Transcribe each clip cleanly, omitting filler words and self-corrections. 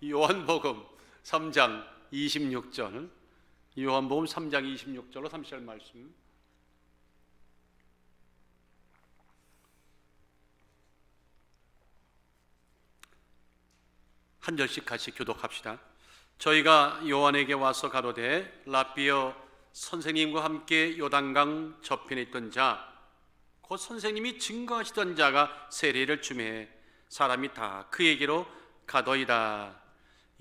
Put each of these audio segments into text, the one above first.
요한복음 3장 26절, 요한복음 3장 26절로 30절 말씀. 한 절씩 같이 교독합시다. 저희가 요한에게 와서 가로되 랍비여, 선생님과 함께 요단강 저편에 있던 자, 곧 선생님이 증거하시던 자가 세례를 주매 사람이 다 그에게로 가더이다.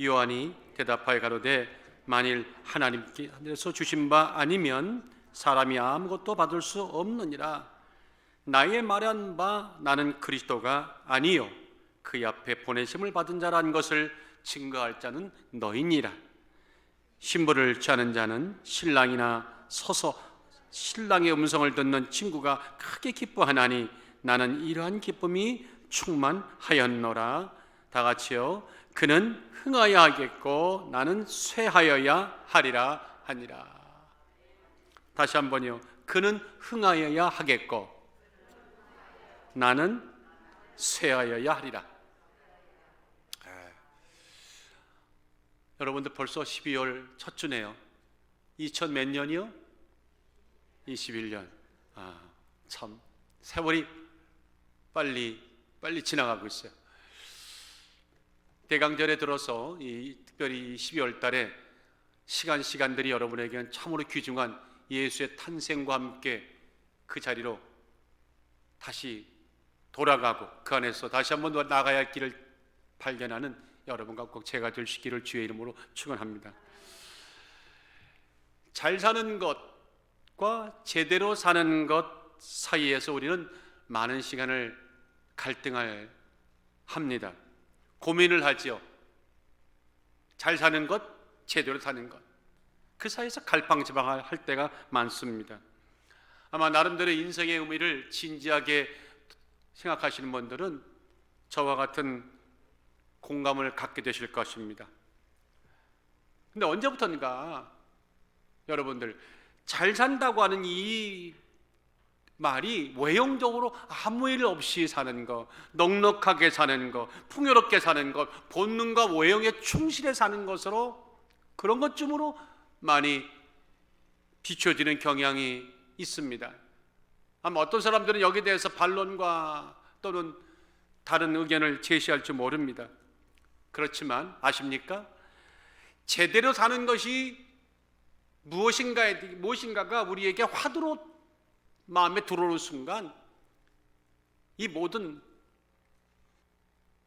요한이 대답하여 가로되 만일 하나님께서 주신 바 아니면 사람이 아무것도 받을 수 없느니라. 나의 말한 바 나는 그리스도가 아니요 그 앞에 보내심을 받은 자란 것을 증거할 자는 너희니라. 신부를 취하는 자는 신랑이나 서서 신랑의 음성을 듣는 친구가 크게 기뻐하나니 나는 이러한 기쁨이 충만하였노라. 다 같이요. 그는 흥하여야 하겠고 나는 쇠하여야 하리라 하니라. 다시 한번요. 그는 흥하여야 하겠고 나는 쇠하여야 하리라. 여러분들 벌써 12월 첫 주네요. 2000 몇 년이요? 21년. 참 세월이 빨리 지나가고 있어요. 대강절에 들어서 특별히 12월 달에 시간들이 여러분에게는 참으로 귀중한 예수의 탄생과 함께 그 자리로 다시 돌아가고 그 안에서 다시 한번 나가야 할 길을 발견하는 여러분과 꼭 제가 될 수 있기를 주의 이름으로 축원합니다. 잘 사는 것과 제대로 사는 것 사이에서 우리는 많은 시간을 갈등을 합니다. 고민을 하지요. 잘 사는 것, 제대로 사는 것, 그 사이에서 갈팡질팡할 때가 많습니다. 아마 나름대로 인생의 의미를 진지하게 생각하시는 분들은 저와 같은 공감을 갖게 되실 것입니다. 근데 언제부턴가 여러분들 잘 산다고 하는 이 말이 외형적으로 아무 일 없이 사는 것, 넉넉하게 사는 것, 풍요롭게 사는 것, 본능과 외형에 충실해 사는 것으로, 그런 것쯤으로 많이 비춰지는 경향이 있습니다. 아마 어떤 사람들은 여기에 대해서 반론과 또는 다른 의견을 제시할지 모릅니다. 그렇지만 아십니까? 제대로 사는 것이 무엇인가가 우리에게 화두로 마음에 들어오는 순간 이 모든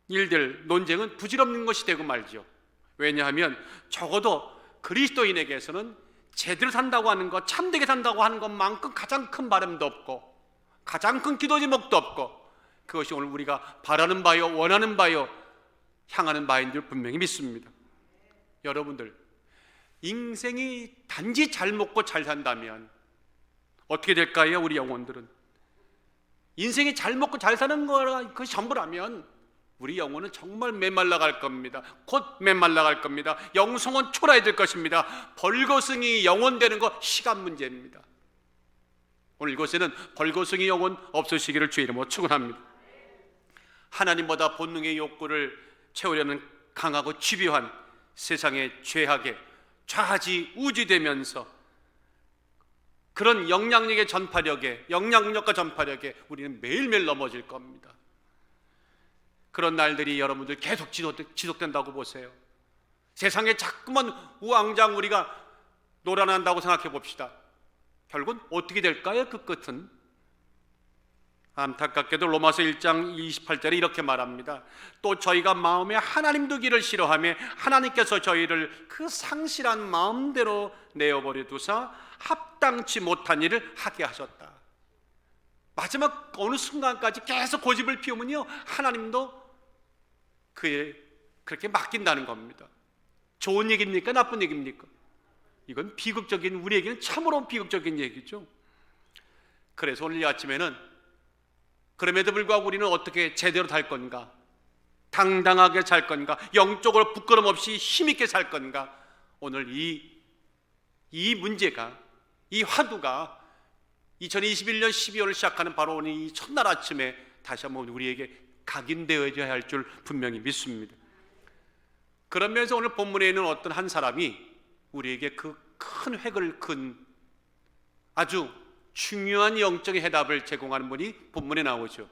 일들, 논쟁은 부질없는 것이 되고 말죠. 왜냐하면 적어도 그리스도인에게서는 제대로 산다고 하는 것, 참되게 산다고 하는 것만큼 가장 큰 바람도 없고 가장 큰 기도 제목도 없고, 그것이 오늘 우리가 바라는 바요, 원하는 바요, 향하는 바인 줄 분명히 믿습니다. 여러분들, 인생이 단지 잘 먹고 잘 산다면 어떻게 될까요? 우리 영혼들은 인생이 잘 먹고 잘 사는 거가 그것이 전부라면 우리 영혼은 정말 메말라갈 겁니다. 곧 메말라갈 겁니다. 영성은 초라해질 것입니다. 벌거숭이 영혼 되는 거 시간 문제입니다. 오늘 이곳에는 벌거숭이 영혼 없으시기를 주의 이름으로 축원합니다. 하나님보다 본능의 욕구를 채우려는 강하고 집요한 세상의 죄악에 좌지우지되면서 그런 영향력과 전파력에 우리는 매일매일 넘어질 겁니다. 그런 날들이 여러분들 계속 지속된다고 보세요. 세상에 자꾸만 우왕좌왕 우리가 놀아난다고 생각해 봅시다. 결국은 어떻게 될까요? 그 끝은 안타깝게도 로마서 1장 28절에 이렇게 말합니다. 또 저희가 마음에 하나님 두기를 싫어하며 하나님께서 저희를 그 상실한 마음대로 내어버려 두사 합당치 못한 일을 하게 하셨다. 마지막 어느 순간까지 계속 고집을 피우면요, 하나님도 그렇게 맡긴다는 겁니다. 좋은 얘기입니까? 나쁜 얘기입니까? 이건 비극적인, 우리에게는 참으로 비극적인 얘기죠. 그래서 오늘 이 아침에는 그럼에도 불구하고 우리는 어떻게 제대로 살 건가? 당당하게 살 건가? 영적으로 부끄럼 없이 힘있게 살 건가? 오늘 이 문제가, 이 화두가 2021년 12월을 시작하는 바로 오늘 이 첫날 아침에 다시 한번 우리에게 각인되어야 할 줄 분명히 믿습니다. 그런 면에서 오늘 본문에 있는 어떤 한 사람이 우리에게 그 큰 획을 큰 아주 중요한 영적인 해답을 제공하는 분이 본문에 나오죠.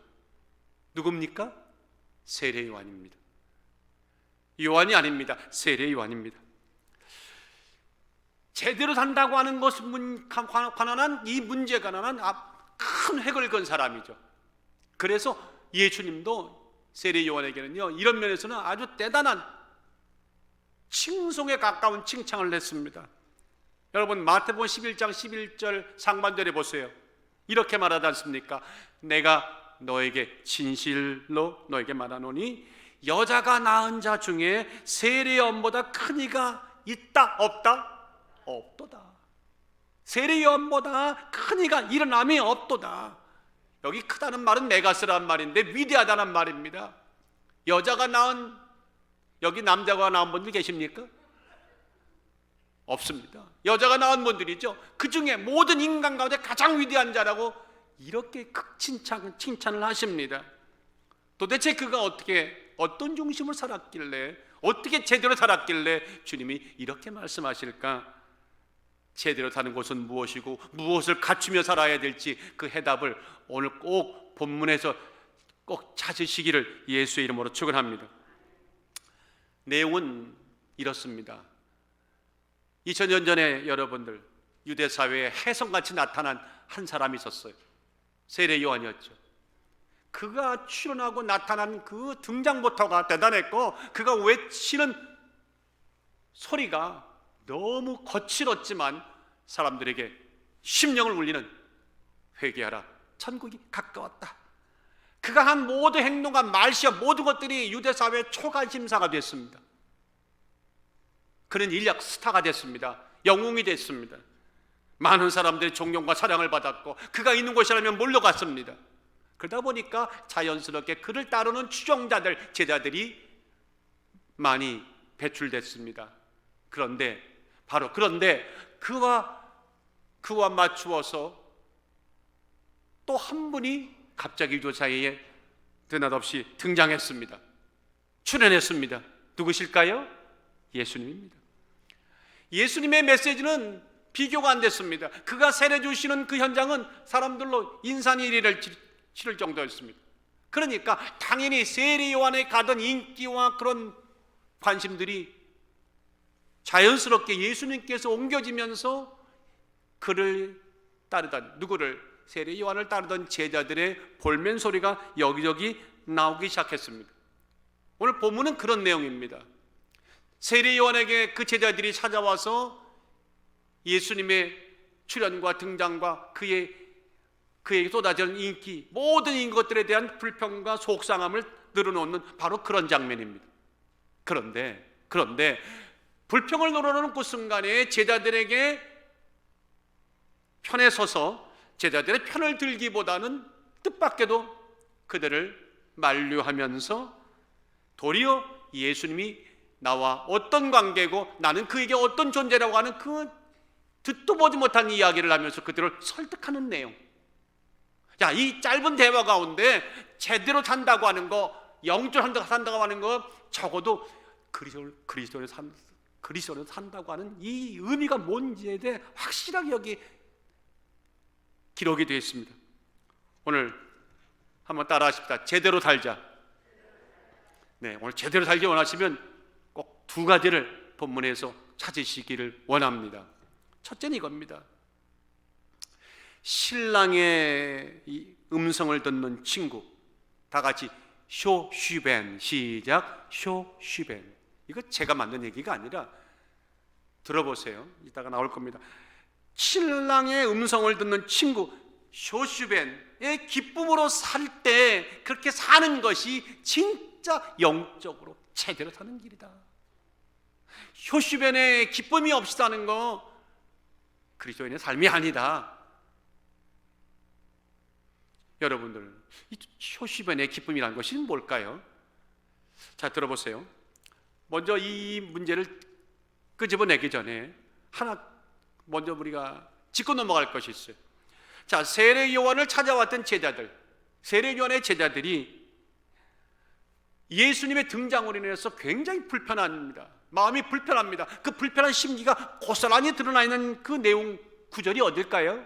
누굽니까? 세례 요한입니다. 요한이 아닙니다. 세례 요한입니다. 제대로 산다고 하는 것은 관한한 이 문제에 관한 큰 획을 건 사람이죠. 그래서 예수님도 세례 요한에게는요, 이런 면에서는 아주 대단한 칭송에 가까운 칭찬을 했습니다. 여러분, 마태복음 11장 11절 상반절에 보세요. 이렇게 말하지 않습니까? 내가 너에게 진실로 너에게 말하노니 여자가 낳은 자 중에 세례 요한보다 큰 이가 있다 없다? 없도다. 세례 요한보다 큰 이가 일어남이 없도다. 여기 크다는 말은 메가스라는 말인데 위대하다는 말입니다. 여자가 낳은, 여기 남자가 낳은 분들 계십니까? 없습니다. 여자가 낳은 분들이죠. 그 중에 모든 인간 가운데 가장 위대한 자라고 이렇게 칭찬을 하십니다. 도대체 그가 어떤 중심을 살았길래, 어떻게 제대로 살았길래 주님이 이렇게 말씀하실까? 제대로 사는 것은 무엇이고 무엇을 갖추며 살아야 될지 그 해답을 오늘 꼭 본문에서 꼭 찾으시기를 예수의 이름으로 축원합니다. 내용은 이렇습니다. 2000년 전에 여러분들 유대 사회에 혜성같이 나타난 한 사람이 있었어요. 세례 요한이었죠. 그가 출현하고 나타난 그 등장부터가 대단했고, 그가 외치는 소리가 너무 거칠었지만 사람들에게 심령을 울리는 회개하라, 천국이 가까웠다. 그가 한 모든 행동과 말씨와 모든 것들이 유대 사회의 초관심사가 됐습니다. 그는 인력 스타가 됐습니다. 영웅이 됐습니다. 많은 사람들의 존경과 사랑을 받았고 그가 있는 곳이라면 몰려갔습니다. 그러다 보니까 자연스럽게 그를 따르는 추종자들, 제자들이 많이 배출됐습니다. 그런데 그와 맞추어서 또 한 분이 갑자기 유대 사회에 느닷없이 등장했습니다. 출연했습니다. 누구실까요? 예수님입니다. 예수님의 메시지는 비교가 안 됐습니다. 그가 세례 주시는 그 현장은 사람들로 인산인해를 치를 정도였습니다. 그러니까 당연히 세례 요한에 가던 인기와 그런 관심들이 자연스럽게 예수님께서 옮겨지면서 그를 따르던, 누구를? 세례 요한을 따르던 제자들의 볼멘 소리가 여기저기 나오기 시작했습니다. 오늘 본문은 그런 내용입니다. 세례 요한에게 그 제자들이 찾아와서 예수님의 출현과 등장과 그에게 쏟아지는 인기, 모든 것들에 대한 불평과 속상함을 늘어놓는 바로 그런 장면입니다. 그런데 불평을 늘어놓는 그 순간에 제자들에게 편에 서서 제자들의 편을 들기보다는 뜻밖에도 그들을 만류하면서 도리어 예수님이 나와 어떤 관계고 나는 그에게 어떤 존재라고 하는 그 듣도 보지 못한 이야기를 하면서 그들을 설득하는 내용. 자, 이 짧은 대화 가운데 제대로 산다고 하는 거, 영적으로 산다고 하는 거, 적어도 그리스도를 산다고 하는 이 의미가 뭔지에 대해 확실하게 여기 기록이 되어 있습니다. 오늘 한번 따라 하십시다. 제대로 살자. 네, 오늘 제대로 살기 원하시면 꼭 두 가지를 본문에서 찾으시기를 원합니다. 첫째는 이겁니다. 신랑의 이 음성을 듣는 친구, 다 같이 쇼슈벤, 시작. 쇼슈벤. 이거 제가 만든 얘기가 아니라 들어보세요. 이따가 나올 겁니다. 신랑의 음성을 듣는 친구, 쇼슈벤의 기쁨으로 살 때 그렇게 사는 것이 진짜 영적으로 제대로 사는 길이다. 쇼슈벤의 기쁨이 없이 사는 거 그리스도인의 삶이 아니다. 여러분들, 이 쇼슈벤의 기쁨이라는 것이 뭘까요? 자, 들어보세요. 먼저 이 문제를 끄집어내기 전에 하나 먼저 우리가 짚고 넘어갈 것이 있어요. 자, 세례 요한을 찾아왔던 제자들, 세례 요한의 제자들이 예수님의 등장으로 인해서 굉장히 불편합니다. 마음이 불편합니다. 그 불편한 심기가 고스란히 드러나 있는 그 내용 구절이 어딜까요?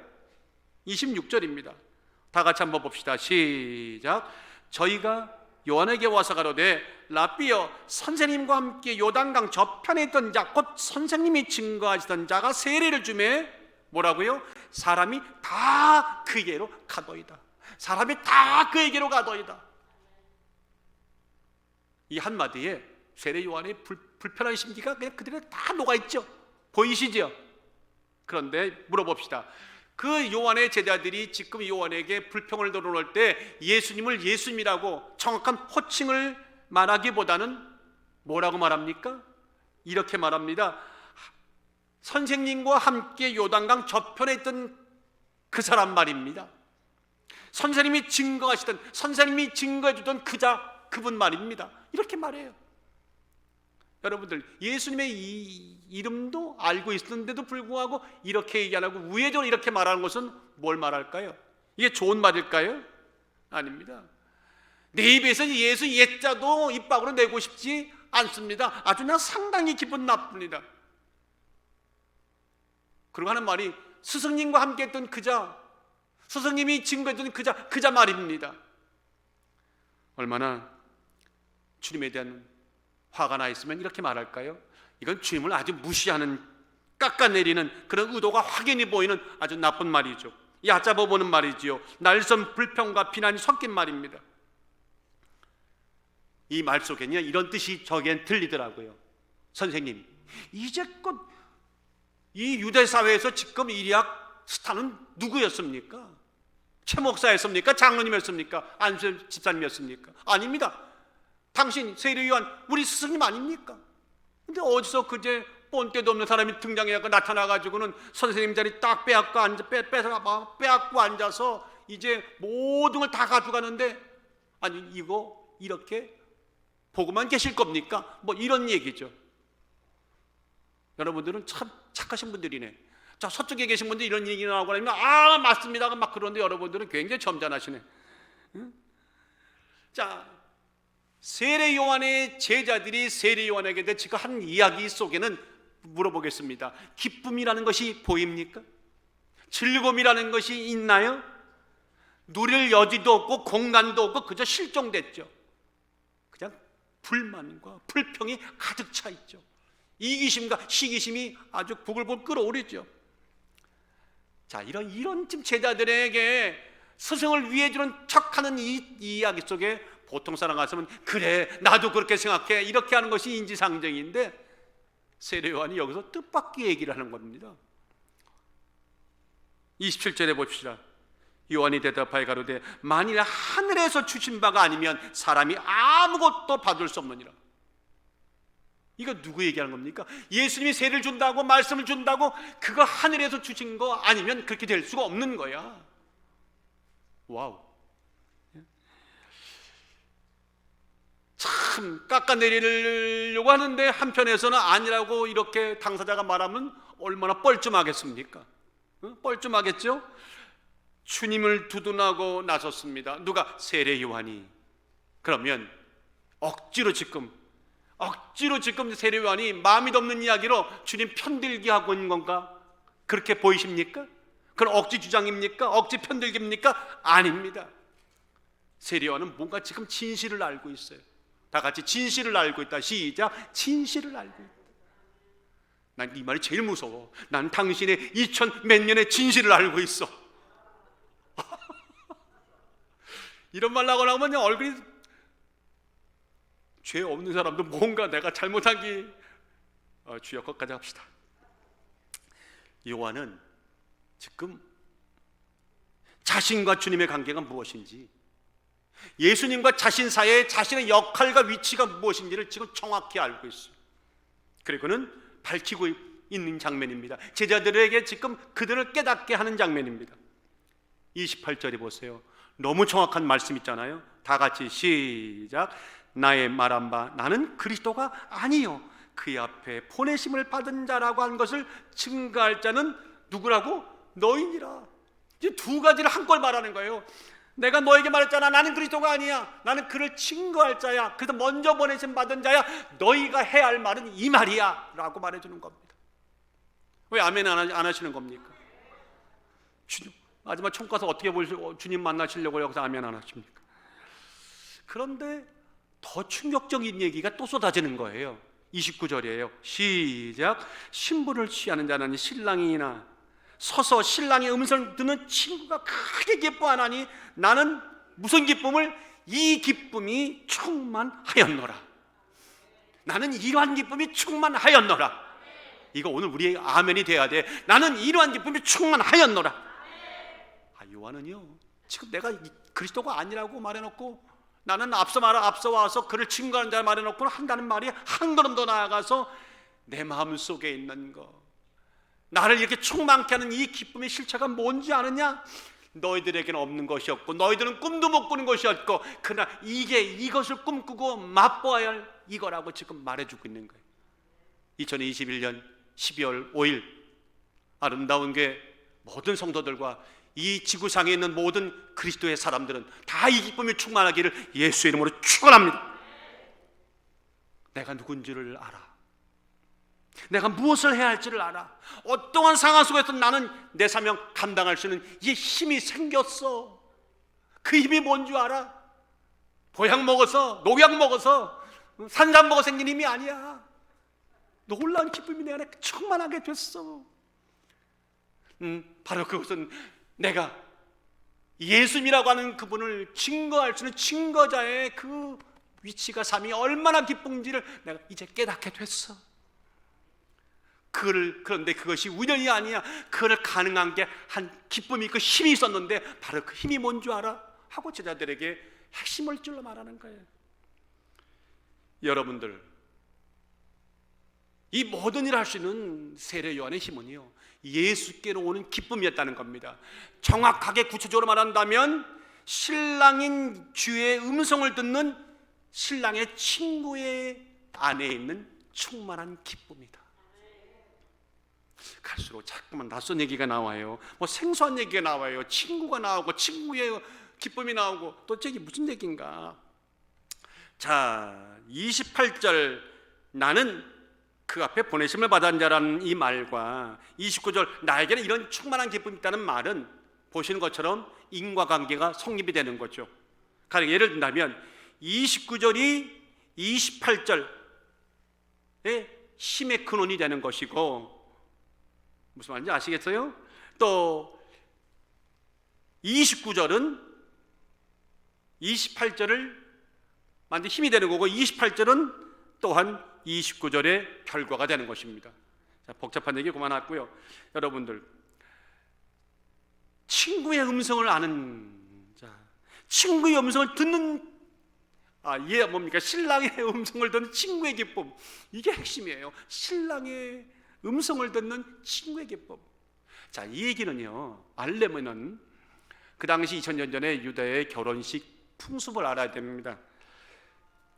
26절입니다. 다 같이 한번 봅시다. 시작. 저희가 요한에게 와서 가로되 라삐여, 선생님과 함께 요단강 저편에 있던 자, 곧 선생님이 증거하시던 자가 세례를 주매 뭐라고요? 사람이 다 그에게로 가더이다. 사람이 다 그에게로 가더이다. 이 한마디에 세례 요한의 불편한 심기가 그냥 그대로 다 녹아있죠. 보이시죠? 그런데 물어봅시다. 그 요한의 제자들이 지금 요한에게 불평을 드러낼 때 예수님을 예수님이라고 정확한 호칭을 말하기보다는 뭐라고 말합니까? 이렇게 말합니다. 선생님과 함께 요단강 저편에 있던 그 사람 말입니다. 선생님이 증거하시던, 선생님이 증거해 주던 그분 말입니다. 이렇게 말해요. 여러분들, 예수님의 이 이름도 알고 있었는데도 불구하고 이렇게 얘기 안 하고 우회적으로 이렇게 말하는 것은 뭘 말할까요? 이게 좋은 말일까요? 아닙니다. 내 입에서 예수 옛자도 입 밖으로 내고 싶지 않습니다. 아주 그냥 상당히 기분 나쁩니다. 그리고 하는 말이 스승님과 함께 했던 그자, 스승님이 증거했던 그자 말입니다. 얼마나 주님에 대한 화가 나 있으면 이렇게 말할까요? 이건 주님을 아주 무시하는, 깎아내리는 그런 의도가 확연히 보이는 아주 나쁜 말이죠. 얕잡아 보는 말이지요. 날선 불평과 비난이 섞인 말입니다. 이 말 속에는 이런 뜻이 저기엔 들리더라고요. 선생님, 이제껏 이 유대 사회에서 지금 이리학 스타는 누구였습니까? 최 목사였습니까? 장로님이었습니까? 안수 집사님이었습니까? 아닙니다. 당신 세례요한 우리 스승님 아닙니까? 근데 어디서 그제 본때도 없는 사람이 등장해서 나타나가지고는 선생님 자리 딱 빼앗고 앉아서 이제 모든 걸 다 가져가는데, 아니 이거 이렇게 보고만 계실 겁니까? 뭐 이런 얘기죠. 여러분들은 참 착하신 분들이네. 자, 서쪽에 계신 분들 이런 얘기 나오고 나면 아 맞습니다 막 그런데 여러분들은 굉장히 점잖으시네. 응? 자, 세례 요한의 제자들이 세례 요한에게 대해 지금 한 이야기 속에는 물어보겠습니다. 기쁨이라는 것이 보입니까? 즐거움이라는 것이 있나요? 누릴 여지도 없고 공간도 없고 그저 실종됐죠. 그냥 불만과 불평이 가득 차 있죠. 이기심과 시기심이 아주 부글부글 끓어오르죠. 자, 이런 제자들에게 스승을 위해주는 척하는 이 이야기 속에 보통 사람 같으면 그래 나도 그렇게 생각해 이렇게 하는 것이 인지상정인데, 세례 요한이 여기서 뜻밖의 얘기를 하는 겁니다. 27절에 봅시다. 요한이 대답하여 가로되 만일 하늘에서 주신 바가 아니면 사람이 아무것도 받을 수 없느니라. 이거 누구 얘기하는 겁니까? 예수님이 세례를 준다고 말씀을 준다고 그거 하늘에서 주신 거 아니면 그렇게 될 수가 없는 거야. 와우. 참 깎아내리려고 하는데 한편에서는 아니라고 이렇게 당사자가 말하면 얼마나 뻘쭘하겠습니까? 뻘쭘하겠죠? 주님을 두둔하고 나섰습니다. 누가? 세례 요한이. 그러면 억지로 지금 세례 요한이 마음이 없는 이야기로 주님 편들게 하고 있는 건가? 그렇게 보이십니까? 그건 억지 주장입니까? 억지 편들기입니까? 아닙니다. 세례 요한은 뭔가 지금 진실을 알고 있어요. 다 같이 진실을 알고 있다. 시작. 진실을 알고 있다. 난 이 말이 제일 무서워. 난 당신의 2000 몇 년의 진실을 알고 있어. 이런 말 나오고 나면 얼굴이, 죄 없는 사람도 뭔가 내가 잘못한 게 주여 것까지 합시다. 요한은 지금 자신과 주님의 관계가 무엇인지, 예수님과 자신 사이에 자신의 역할과 위치가 무엇인지를 지금 정확히 알고 있어요. 그리고는 밝히고 있는 장면입니다. 제자들에게 지금 그들을 깨닫게 하는 장면입니다. 28절에 보세요. 너무 정확한 말씀 있잖아요. 다 같이 시작. 나의 말한 바 나는 그리스도가 아니요 그의 앞에 보내심을 받은 자라고 한 것을 증거할 자는 누구라고? 너희니라. 이제 두 가지를 한꺼번에 말하는 거예요. 내가 너에게 말했잖아. 나는 그리스도가 아니야. 나는 그를 증거할 자야. 그래서 먼저 보내심 받은 자야. 너희가 해야 할 말은 이 말이야 라고 말해주는 겁니다. 왜 아멘 안 하시는 겁니까? 마지막 총 가서 어떻게 주님 만나시려고 여기서 아멘 안 하십니까? 그런데 더 충격적인 얘기가 또 쏟아지는 거예요. 29절이에요. 시작. 신부를 취하는 자는 신랑이나 서서 신랑의 음성을 듣는 친구가 크게 기뻐하나니 나는 무슨 기쁨을? 이 기쁨이 충만하였노라. 나는 이러한 기쁨이 충만하였노라. 이거 오늘 우리의 아멘이 돼야 돼. 나는 이러한 기쁨이 충만하였노라. 요한은요, 지금 내가 그리스도가 아니라고 말해놓고 나는 앞서 와서 그를 증거하는 자 말해놓고 한다는 말이 한 걸음 더 나아가서 내 마음 속에 있는 거, 나를 이렇게 충만케 하는 이 기쁨의 실체가 뭔지 아느냐? 너희들에게는 없는 것이었고 너희들은 꿈도 못 꾸는 것이었고 그러나 이것을 꿈꾸고 맛보아야 할 이거라고 지금 말해주고 있는 거예요. 2021년 12월 5일 아름다운 게 모든 성도들과 이 지구상에 있는 모든 그리스도의 사람들은 다 이 기쁨이 충만하기를 예수의 이름으로 축원합니다. 내가 누군지를 알아. 내가 무엇을 해야 할지를 알아. 어떠한 상황 속에서 나는 내 사명 감당할 수 있는 이 힘이 생겼어. 그 힘이 뭔 줄 알아? 보약 먹어서, 농약 먹어서, 산삼 먹어 생긴 힘이 아니야. 놀라운 기쁨이 내 안에 충만하게 됐어. 바로 그것은 내가 예수님이라고 하는 그분을 증거할 수 있는 증거자의 그 위치가 삶이 얼마나 기쁜지를 내가 이제 깨닫게 됐어. 그런데 그것이 우연이 아니야. 그걸 가능한 게 한 기쁨이 있고 힘이 있었는데 바로 그 힘이 뭔 줄 알아? 하고 제자들에게 핵심을 찔러 말하는 거예요. 여러분들, 이 모든 일을 할 수 있는 세례 요한의 힘은요, 예수께로 오는 기쁨이었다는 겁니다. 정확하게 구체적으로 말한다면 신랑인 주의 음성을 듣는 신랑의 친구의 안에 있는 충만한 기쁨이다. 갈수록 자꾸만 낯선 얘기가 나와요. 뭐 생소한 얘기가 나와요. 친구가 나오고 친구의 기쁨이 나오고 도대체 이게 무슨 얘기인가? 자, 28절 나는 그 앞에 보내심을 받은 자라는 이 말과 29절 나에게는 이런 충만한 기쁨이 있다는 말은 보시는 것처럼 인과관계가 성립이 되는 거죠. 가령 예를 든다면 29절이 28절의 힘의 근원이 되는 것이고, 무슨 말인지 아시겠어요? 또 29절은 28절을 만든 힘이 되는 거고 28절은 또한 29절의 결과가 되는 것입니다. 자, 복잡한 얘기 그만하고요. 여러분들, 친구의 음성을 아는 자, 친구의 음성을 듣는 이게 뭡니까? 신랑의 음성을 듣는 친구의 기쁨. 이게 핵심이에요. 신랑의 음성을 듣는 친구의 기쁨. 자, 이 얘기는요, 알려면은 그 당시 2000년 전에 유대의 결혼식 풍습을 알아야 됩니다.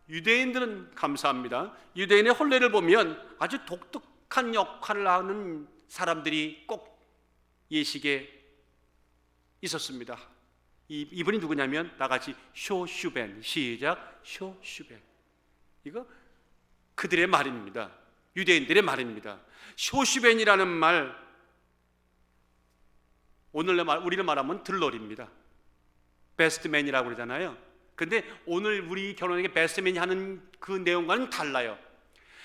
유대인들은 감사합니다. 유대인의 혼례를 보면 아주 독특한 역할을 하는 사람들이 꼭 예식에 있었습니다. 이분이 누구냐면 나같이 쇼슈벤. 시작. 쇼슈벤. 이거 그들의 말입니다. 유대인들의 말입니다. 쇼슈벤이라는 말, 우리를 말하면 들러리입니다. 베스트맨이라고 그러잖아요. 근데 오늘 우리 결혼에게 베스트맨이 하는 그 내용과는 달라요.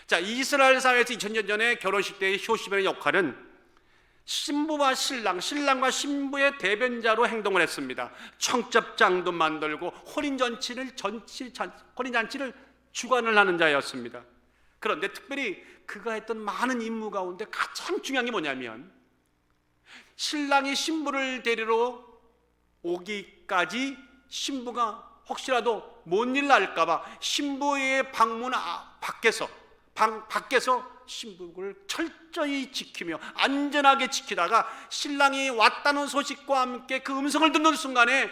자, 이스라엘 사회에서 2000년 전에 결혼식 때의 쇼슈벤의 역할은 신부와 신랑과 신부의 대변자로 행동을 했습니다. 청첩장도 만들고 혼인잔치를 주관을 하는 자였습니다. 그런데 특별히 그가 했던 많은 임무 가운데 가장 중요한 게 뭐냐면 신랑이 신부를 데리러 오기까지 신부가 혹시라도 뭔 일 날까 봐 신부의 방문 밖에서 신부를 철저히 지키며 안전하게 지키다가 신랑이 왔다는 소식과 함께 그 음성을 듣는 순간에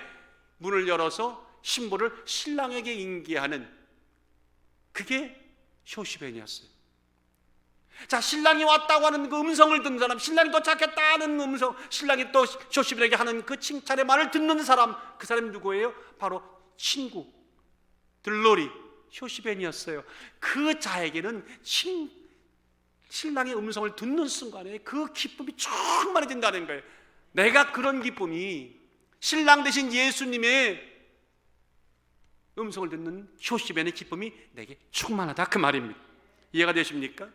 문을 열어서 신부를 신랑에게 인계하는, 그게 쇼시벤이었어요. 자, 신랑이 왔다고 하는 그 음성을 듣는 사람, 신랑이 도착했다는 음성, 신랑이 또 쇼시벤에게 하는 그 칭찬의 말을 듣는 사람, 그 사람이 누구예요? 바로 친구 들러리 쇼시벤이었어요. 그 자에게는 신랑의 음성을 듣는 순간에 그 기쁨이 충만해진다는 거예요. 내가 그런 기쁨이 신랑 대신 예수님의 음성을 듣는 쇼시벤의 기쁨이 내게 충만하다, 그 말입니다. 이해가 되십니까?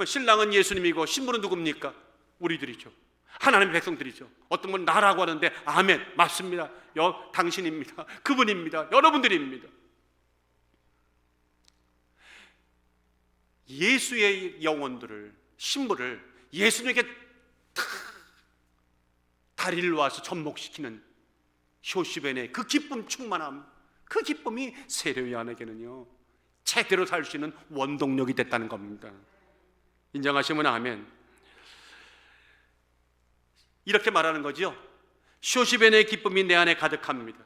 신랑은 예수님이고 신부는 누굽니까? 우리들이죠. 하나님의 백성들이죠. 어떤 분 나라고 하는데 아멘, 맞습니다. 당신입니다. 그분입니다. 여러분들입니다. 예수의 영혼들을, 신부를 예수님에게 다리를 놓아서 접목시키는 쇼시벤의 그 기쁨 충만함, 그 기쁨이 세례요한에게는요 제대로 살 수 있는 원동력이 됐다는 겁니다. 인정하시면 아멘. 이렇게 말하는 거죠. 쇼시벤의 기쁨이 내 안에 가득합니다.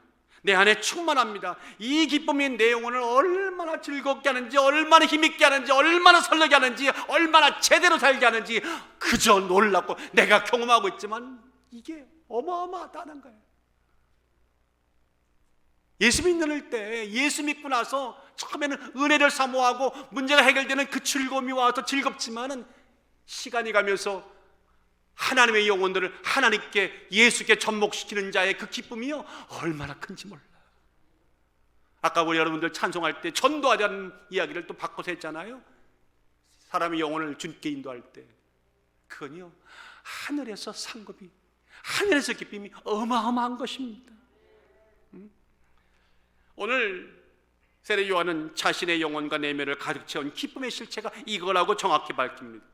내 안에 충만합니다. 이 기쁨이 내 영혼을 얼마나 즐겁게 하는지, 얼마나 힘있게 하는지, 얼마나 설레게 하는지, 얼마나 제대로 살게 하는지 그저 놀랍고 내가 경험하고 있지만 이게 어마어마하다는 거예요. 예수 믿는 때, 예수 믿고 나서 처음에는 은혜를 사모하고 문제가 해결되는 그 즐거움이 와서 즐겁지만은 시간이 가면서 하나님의 영혼들을 하나님께, 예수께 접목시키는 자의 그 기쁨이요 얼마나 큰지 몰라요. 아까 우리 여러분들 찬송할 때 전도하자는 이야기를 또 바꿔서 했잖아요. 사람의 영혼을 주님께 인도할 때 그건요 하늘에서 상급이, 하늘에서 기쁨이 어마어마한 것입니다. 오늘 세례 요한은 자신의 영혼과 내면을 가득 채운 기쁨의 실체가 이거라고 정확히 밝힙니다.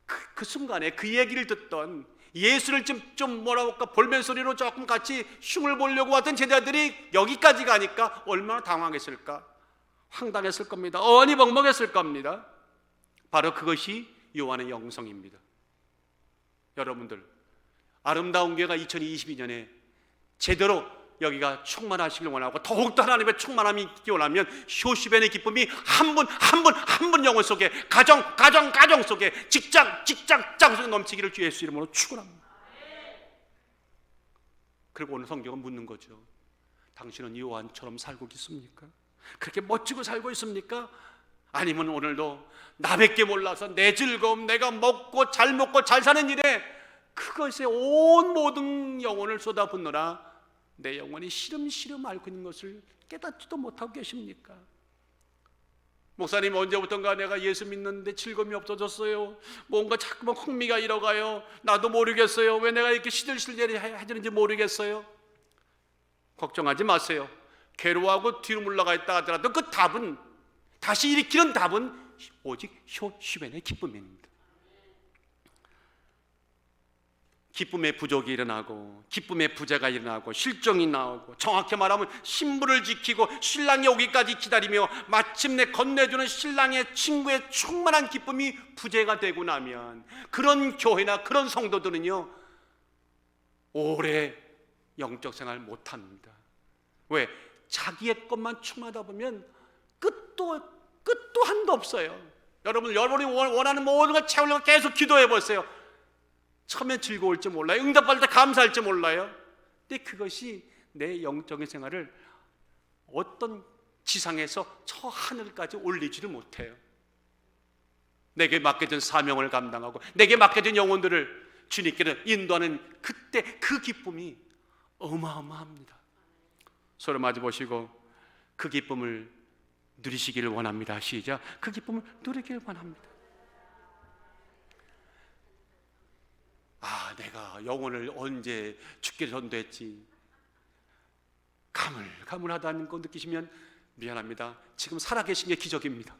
그 순간에 그 얘기를 듣던 예수를 좀 뭐라고 할까 볼멘 소리로 조금 같이 흉을 보려고 왔던 제자들이 여기까지 가니까 얼마나 당황했을까, 황당했을 겁니다. 어니벙벙했을 겁니다. 바로 그것이 요한의 영성입니다. 여러분들, 아름다운 교회가 2022년에 제대로 여기가 충만하시길 원하고 더욱더 하나님의 충만함이 있기 원하면 쇼시벤의 기쁨이 한 분 영혼 속에, 가정 속에, 직장 속에 넘치기를 주 예수 이름으로 축원합니다. 그리고 오늘 성경은 묻는 거죠. 당신은 요한처럼 살고 있습니까? 그렇게 멋지고 살고 있습니까? 아니면 오늘도 나밖에 몰라서 내 즐거움, 내가 먹고 잘 사는 일에 그것에 온 모든 영혼을 쏟아붓느라 내 영혼이 시름시름 앓고 있는 것을 깨닫지도 못하고 계십니까? 목사님, 언제부턴가 내가 예수 믿는데 즐거움이 없어졌어요. 뭔가 자꾸만 흥미가 잃어가요. 나도 모르겠어요. 왜 내가 이렇게 시들시들 해야 되는지 모르겠어요. 걱정하지 마세요. 괴로워하고 뒤로 물러가 있다 하더라도 그 답은, 다시 일으키는 답은 오직 쇼시벤의 기쁨입니다. 기쁨의 부족이 일어나고 기쁨의 부재가 일어나고 실종이 나오고, 정확히 말하면 신부를 지키고 신랑이 오기까지 기다리며 마침내 건네주는 신랑의 친구의 충만한 기쁨이 부재가 되고 나면 그런 교회나 그런 성도들은요 오래 영적 생활 못합니다. 왜? 자기의 것만 충만하다 보면 끝도 한도 없어요. 여러분이 원하는 모든 걸 채우려고 계속 기도해 보세요. 처음엔 즐거울지 몰라요. 응답받을 때 감사할지 몰라요. 근데 그것이 내 영적인 생활을 어떤 지상에서 저 하늘까지 올리지를 못해요. 내게 맡겨진 사명을 감당하고 내게 맡겨진 영혼들을 주님께로 인도하는 그때 그 기쁨이 어마어마합니다. 서로 마주 보시고 그 기쁨을 누리시기를 원합니다. 시작. 그 기쁨을 누리기를 원합니다. 내가 영혼을 언제 죽게 전도했지, 가물가물하다는 거 느끼시면 미안합니다. 지금 살아계신 게 기적입니다.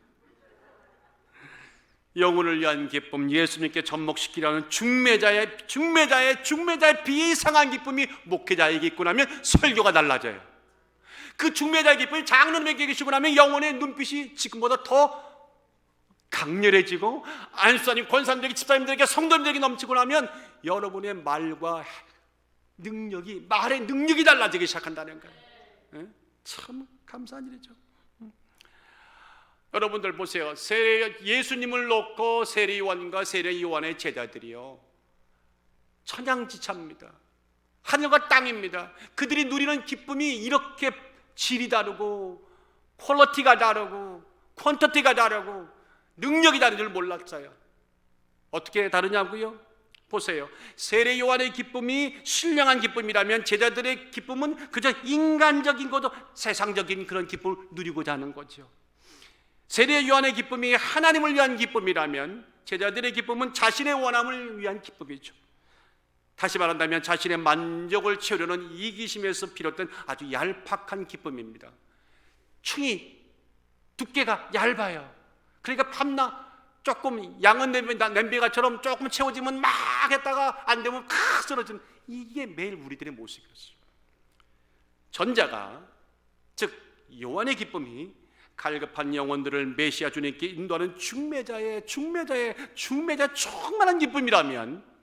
영혼을 위한 기쁨, 예수님께 접목시키라는 중매자의 비상한 기쁨이 목회자에게 있고 나면 설교가 달라져요. 그 중매자의 기쁨이 장로님에게 계시고 나면 영혼의 눈빛이 지금보다 더 강렬해지고, 안수사님, 권사님들에게, 집사님들에게, 성도님들에게 넘치고 나면 여러분의 말의 능력이 달라지기 시작한다는 거예요. 참 감사한 일이죠. 여러분들 보세요. 예수님을 놓고 세례 요한과 세례 요한의 제자들이요, 천양지차입니다. 하늘과 땅입니다. 그들이 누리는 기쁨이 이렇게 질이 다르고 퀄리티가 다르고 퀀터티가 다르고 능력이 다른 줄 몰랐어요. 어떻게 다르냐고요? 보세요. 세례 요한의 기쁨이 신령한 기쁨이라면 제자들의 기쁨은 그저 인간적인 것도 세상적인 그런 기쁨을 누리고자 하는 거죠. 세례 요한의 기쁨이 하나님을 위한 기쁨이라면 제자들의 기쁨은 자신의 원함을 위한 기쁨이죠. 다시 말한다면 자신의 만족을 채우려는 이기심에서 비롯된 아주 얄팍한 기쁨입니다. 충이 두께가 얇아요. 그러니까 밤낮 조금 양은 냄비가처럼 조금 채워지면 막 했다가 안 되면 칵 쓰러지는, 이게 매일 우리들의 모습이었어요. 전자가, 즉 요한의 기쁨이 갈급한 영혼들을 메시아 주님께 인도하는 중매자의 충만한 기쁨이라면,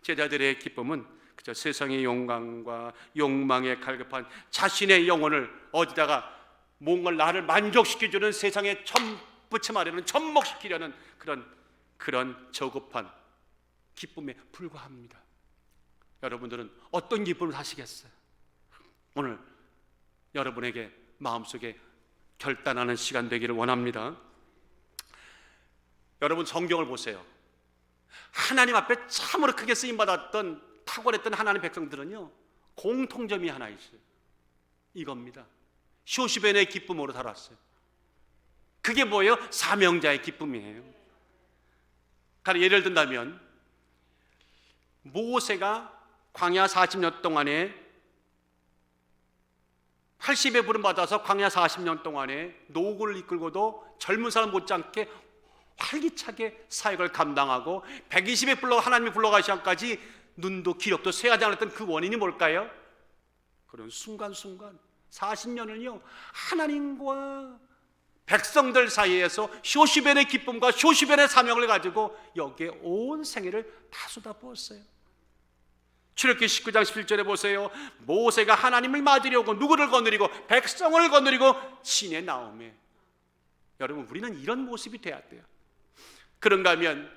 제자들의 기쁨은 그저 세상의 영광과 욕망에 갈급한 자신의 영혼을 어디다가 뭔가 나를 만족시켜주는 세상에 붙임하려는, 접목시키려는 그런 저급한 기쁨에 불과합니다. 여러분들은 어떤 기쁨을 사시겠어요? 오늘 여러분에게 마음속에 결단하는 시간 되기를 원합니다. 여러분 성경을 보세요. 하나님 앞에 참으로 크게 쓰임받았던 탁월했던 하나님 백성들은요, 공통점이 하나 있어요. 이겁니다. 쇼시벤의 기쁨으로 살았어요. 그게 뭐예요? 사명자의 기쁨이에요. 예를 든다면 모세가 광야 40년 동안에 80의 부름 받아서 광야 40년 동안에 노구를 이끌고도 젊은 사람 못지않게 활기차게 사역을 감당하고 120에 하나님이 불러가시기까지 눈도 기력도 쇠하지 않았던 그 원인이 뭘까요? 그런 순간순간 40년을요 하나님과 백성들 사이에서 쇼시벤의 기쁨과 쇼시벤의 사명을 가지고 여기에 온 생애를 다 쏟아부었어요. 출애굽기 19장 11절에 보세요. 모세가 하나님을 맞으려고 누구를 거느리고 백성을 거느리고 신에 나오매. 여러분, 우리는 이런 모습이 돼야 돼요. 그런가 하면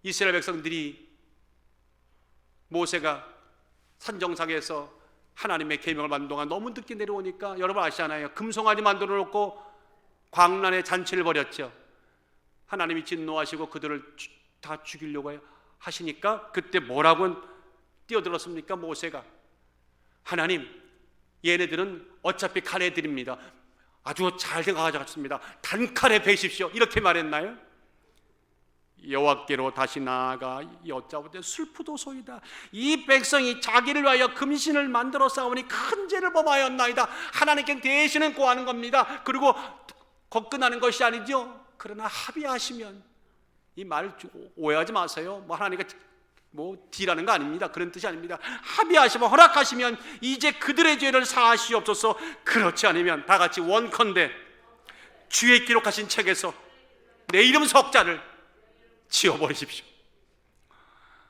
이스라엘 백성들이 모세가 산정상에서 하나님의 계명을 받는 동안 너무 늦게 내려오니까 여러분 아시잖아요. 금송아지 만들어 놓고 광란의 잔치를 벌였죠. 하나님이 진노하시고 그들을 다 죽이려고 하시니까 그때 뭐라고 뛰어들었습니까? 모세가 하나님, 얘네들은 어차피 칼에 드립니다. 아주 잘된 가져갔습니다. 단칼에 베십시오. 이렇게 말했나요? 여호와께로 다시 나아가 여짜오되 슬프도소이다. 이 백성이 자기를 위하여 금신을 만들어 싸우니 큰 죄를 범하였나이다. 하나님께 대신은 고하는 겁니다. 그리고 거끈하는 것이 아니죠. 그러나 합의하시면, 이 말 오해하지 마세요. 하나님께 딜하는 거 아닙니다. 그런 뜻이 아닙니다. 합의하시면, 허락하시면 이제 그들의 죄를 사하시옵소서. 그렇지 않으면 다 같이 원컨대 주의 기록하신 책에서 내 이름 석자를 지워버리십시오.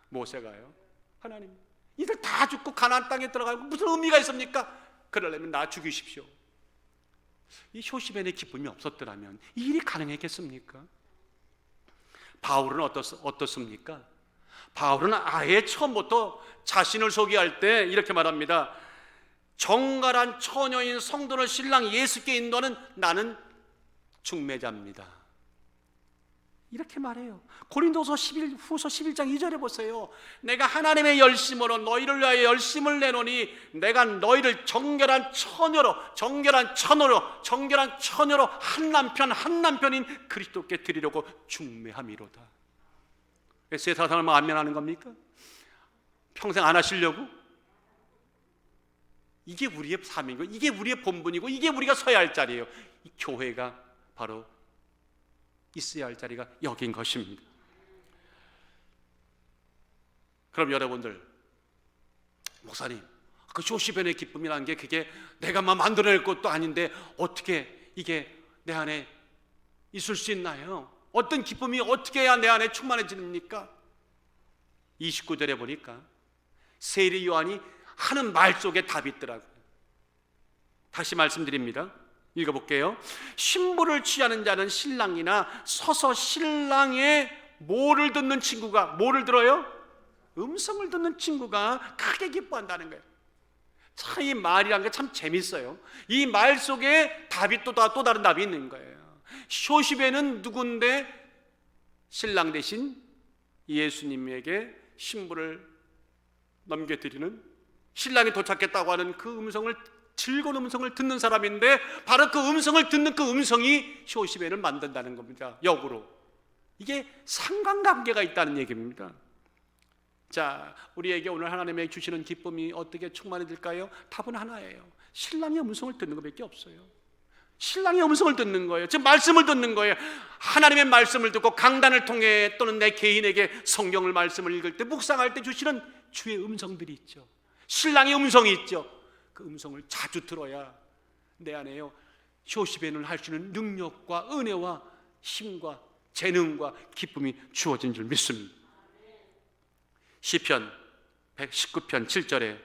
모세가요, 하나님 이들 다 죽고 가나안 땅에 들어가고 무슨 의미가 있습니까? 그러려면 나 죽이십시오. 이 쇼시벤의 기쁨이 없었더라면 이 일이 가능했겠습니까? 바울은 어떻습니까? 바울은 아예 처음부터 자신을 소개할 때 이렇게 말합니다. 정갈한 처녀인 성도를 신랑 예수께 인도하는 나는 중매자입니다. 이렇게 말해요. 고린도서 후서 11장 2절에 보세요. 내가 하나님의 열심으로 너희를 위하여 열심을 내노니 내가 너희를 정결한 처녀로 한 남편인 그리스도께 드리려고 중매함이로다. 왜 세상을 안면하는 겁니까? 평생 안 하시려고? 이게 우리의 삶이고 이게 우리의 본분이고 이게 우리가 서야 할 자리예요. 이 교회가 바로 있어야 할 자리가 여기인 것입니다. 그럼 여러분들, 목사님, 그 쇼시벤의 기쁨이라는 게 그게 내가 만들어낼 것도 아닌데 어떻게 이게 내 안에 있을 수 있나요? 어떤 기쁨이 어떻게 해야 내 안에 충만해집니까? 29절에 보니까 세례 요한이 하는 말 속에 답이 있더라고요. 다시 말씀드립니다. 읽어볼게요. 신부를 취하는 자는 신랑이나 서서 신랑의 뭐를 듣는 친구가, 뭐를 들어요? 음성을 듣는 친구가 크게 기뻐한다는 거예요. 참 이 말이란 게 참 재밌어요. 이 말 속에 답이 또 다른 답이 있는 거예요. 쇼시베는 누군데 신랑 대신 예수님에게 신부를 넘겨드리는, 신랑이 도착했다고 하는 그 음성을, 즐거운 음성을 듣는 사람인데, 바로 그 음성을 듣는 그 음성이 쇼시베를 만든다는 겁니다. 역으로. 이게 상관관계가 있다는 얘기입니다. 자, 우리에게 오늘 하나님의 주시는 기쁨이 어떻게 충만해질까요? 답은 하나예요. 신랑의 음성을 듣는 것밖에 없어요. 신랑의 음성을 듣는 거예요. 즉 말씀을 듣는 거예요. 하나님의 말씀을 듣고 강단을 통해 또는 내 개인에게 성경을 말씀을 읽을 때, 묵상할 때 주시는 주의 음성들이 있죠. 신랑의 음성이 있죠. 그 음성을 자주 들어야 내 안에요 쇼시베는 할 수 있는 능력과 은혜와 힘과 재능과 기쁨이 주어진 줄 믿습니다. 시편 119편 7절에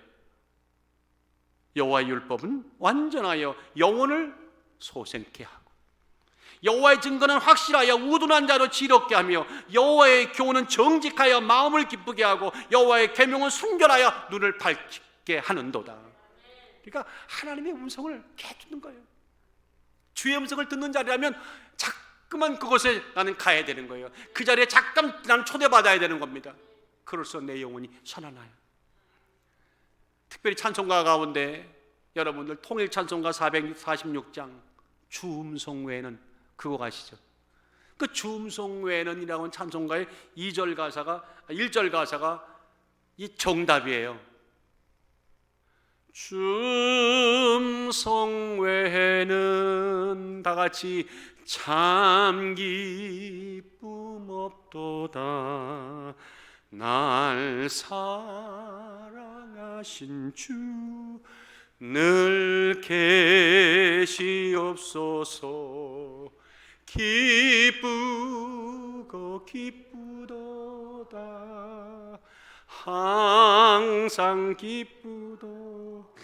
여호와의 율법은 완전하여 영혼을 소생케 하고 여호와의 증거는 확실하여 우둔한 자로 지롭게 하며 여호와의 교훈은 정직하여 마음을 기쁘게 하고 여호와의 계명은 순결하여 눈을 밝게 하는도다. 그러니까 하나님의 음성을 듣는 거예요. 주의 음성을 듣는 자리라면 자꾸만 그곳에 나는 가야 되는 거예요. 그 자리에 잠깐 나는 초대받아야 되는 겁니다. 그로써 내 영혼이 편안해요. 특별히 찬송가 가운데 여러분들 통일 찬송가 446장 주 음성 외에는 그거 가시죠? 그 주 음성 외에는 이라고 하는 찬송가의 1절 가사가 이 정답이에요. 주 음성 외에는 다 같이 참 기쁨 없도다. 날 사랑하신 주 늘 계시옵소서. 기쁘고 기쁘도다. 항상 기쁘도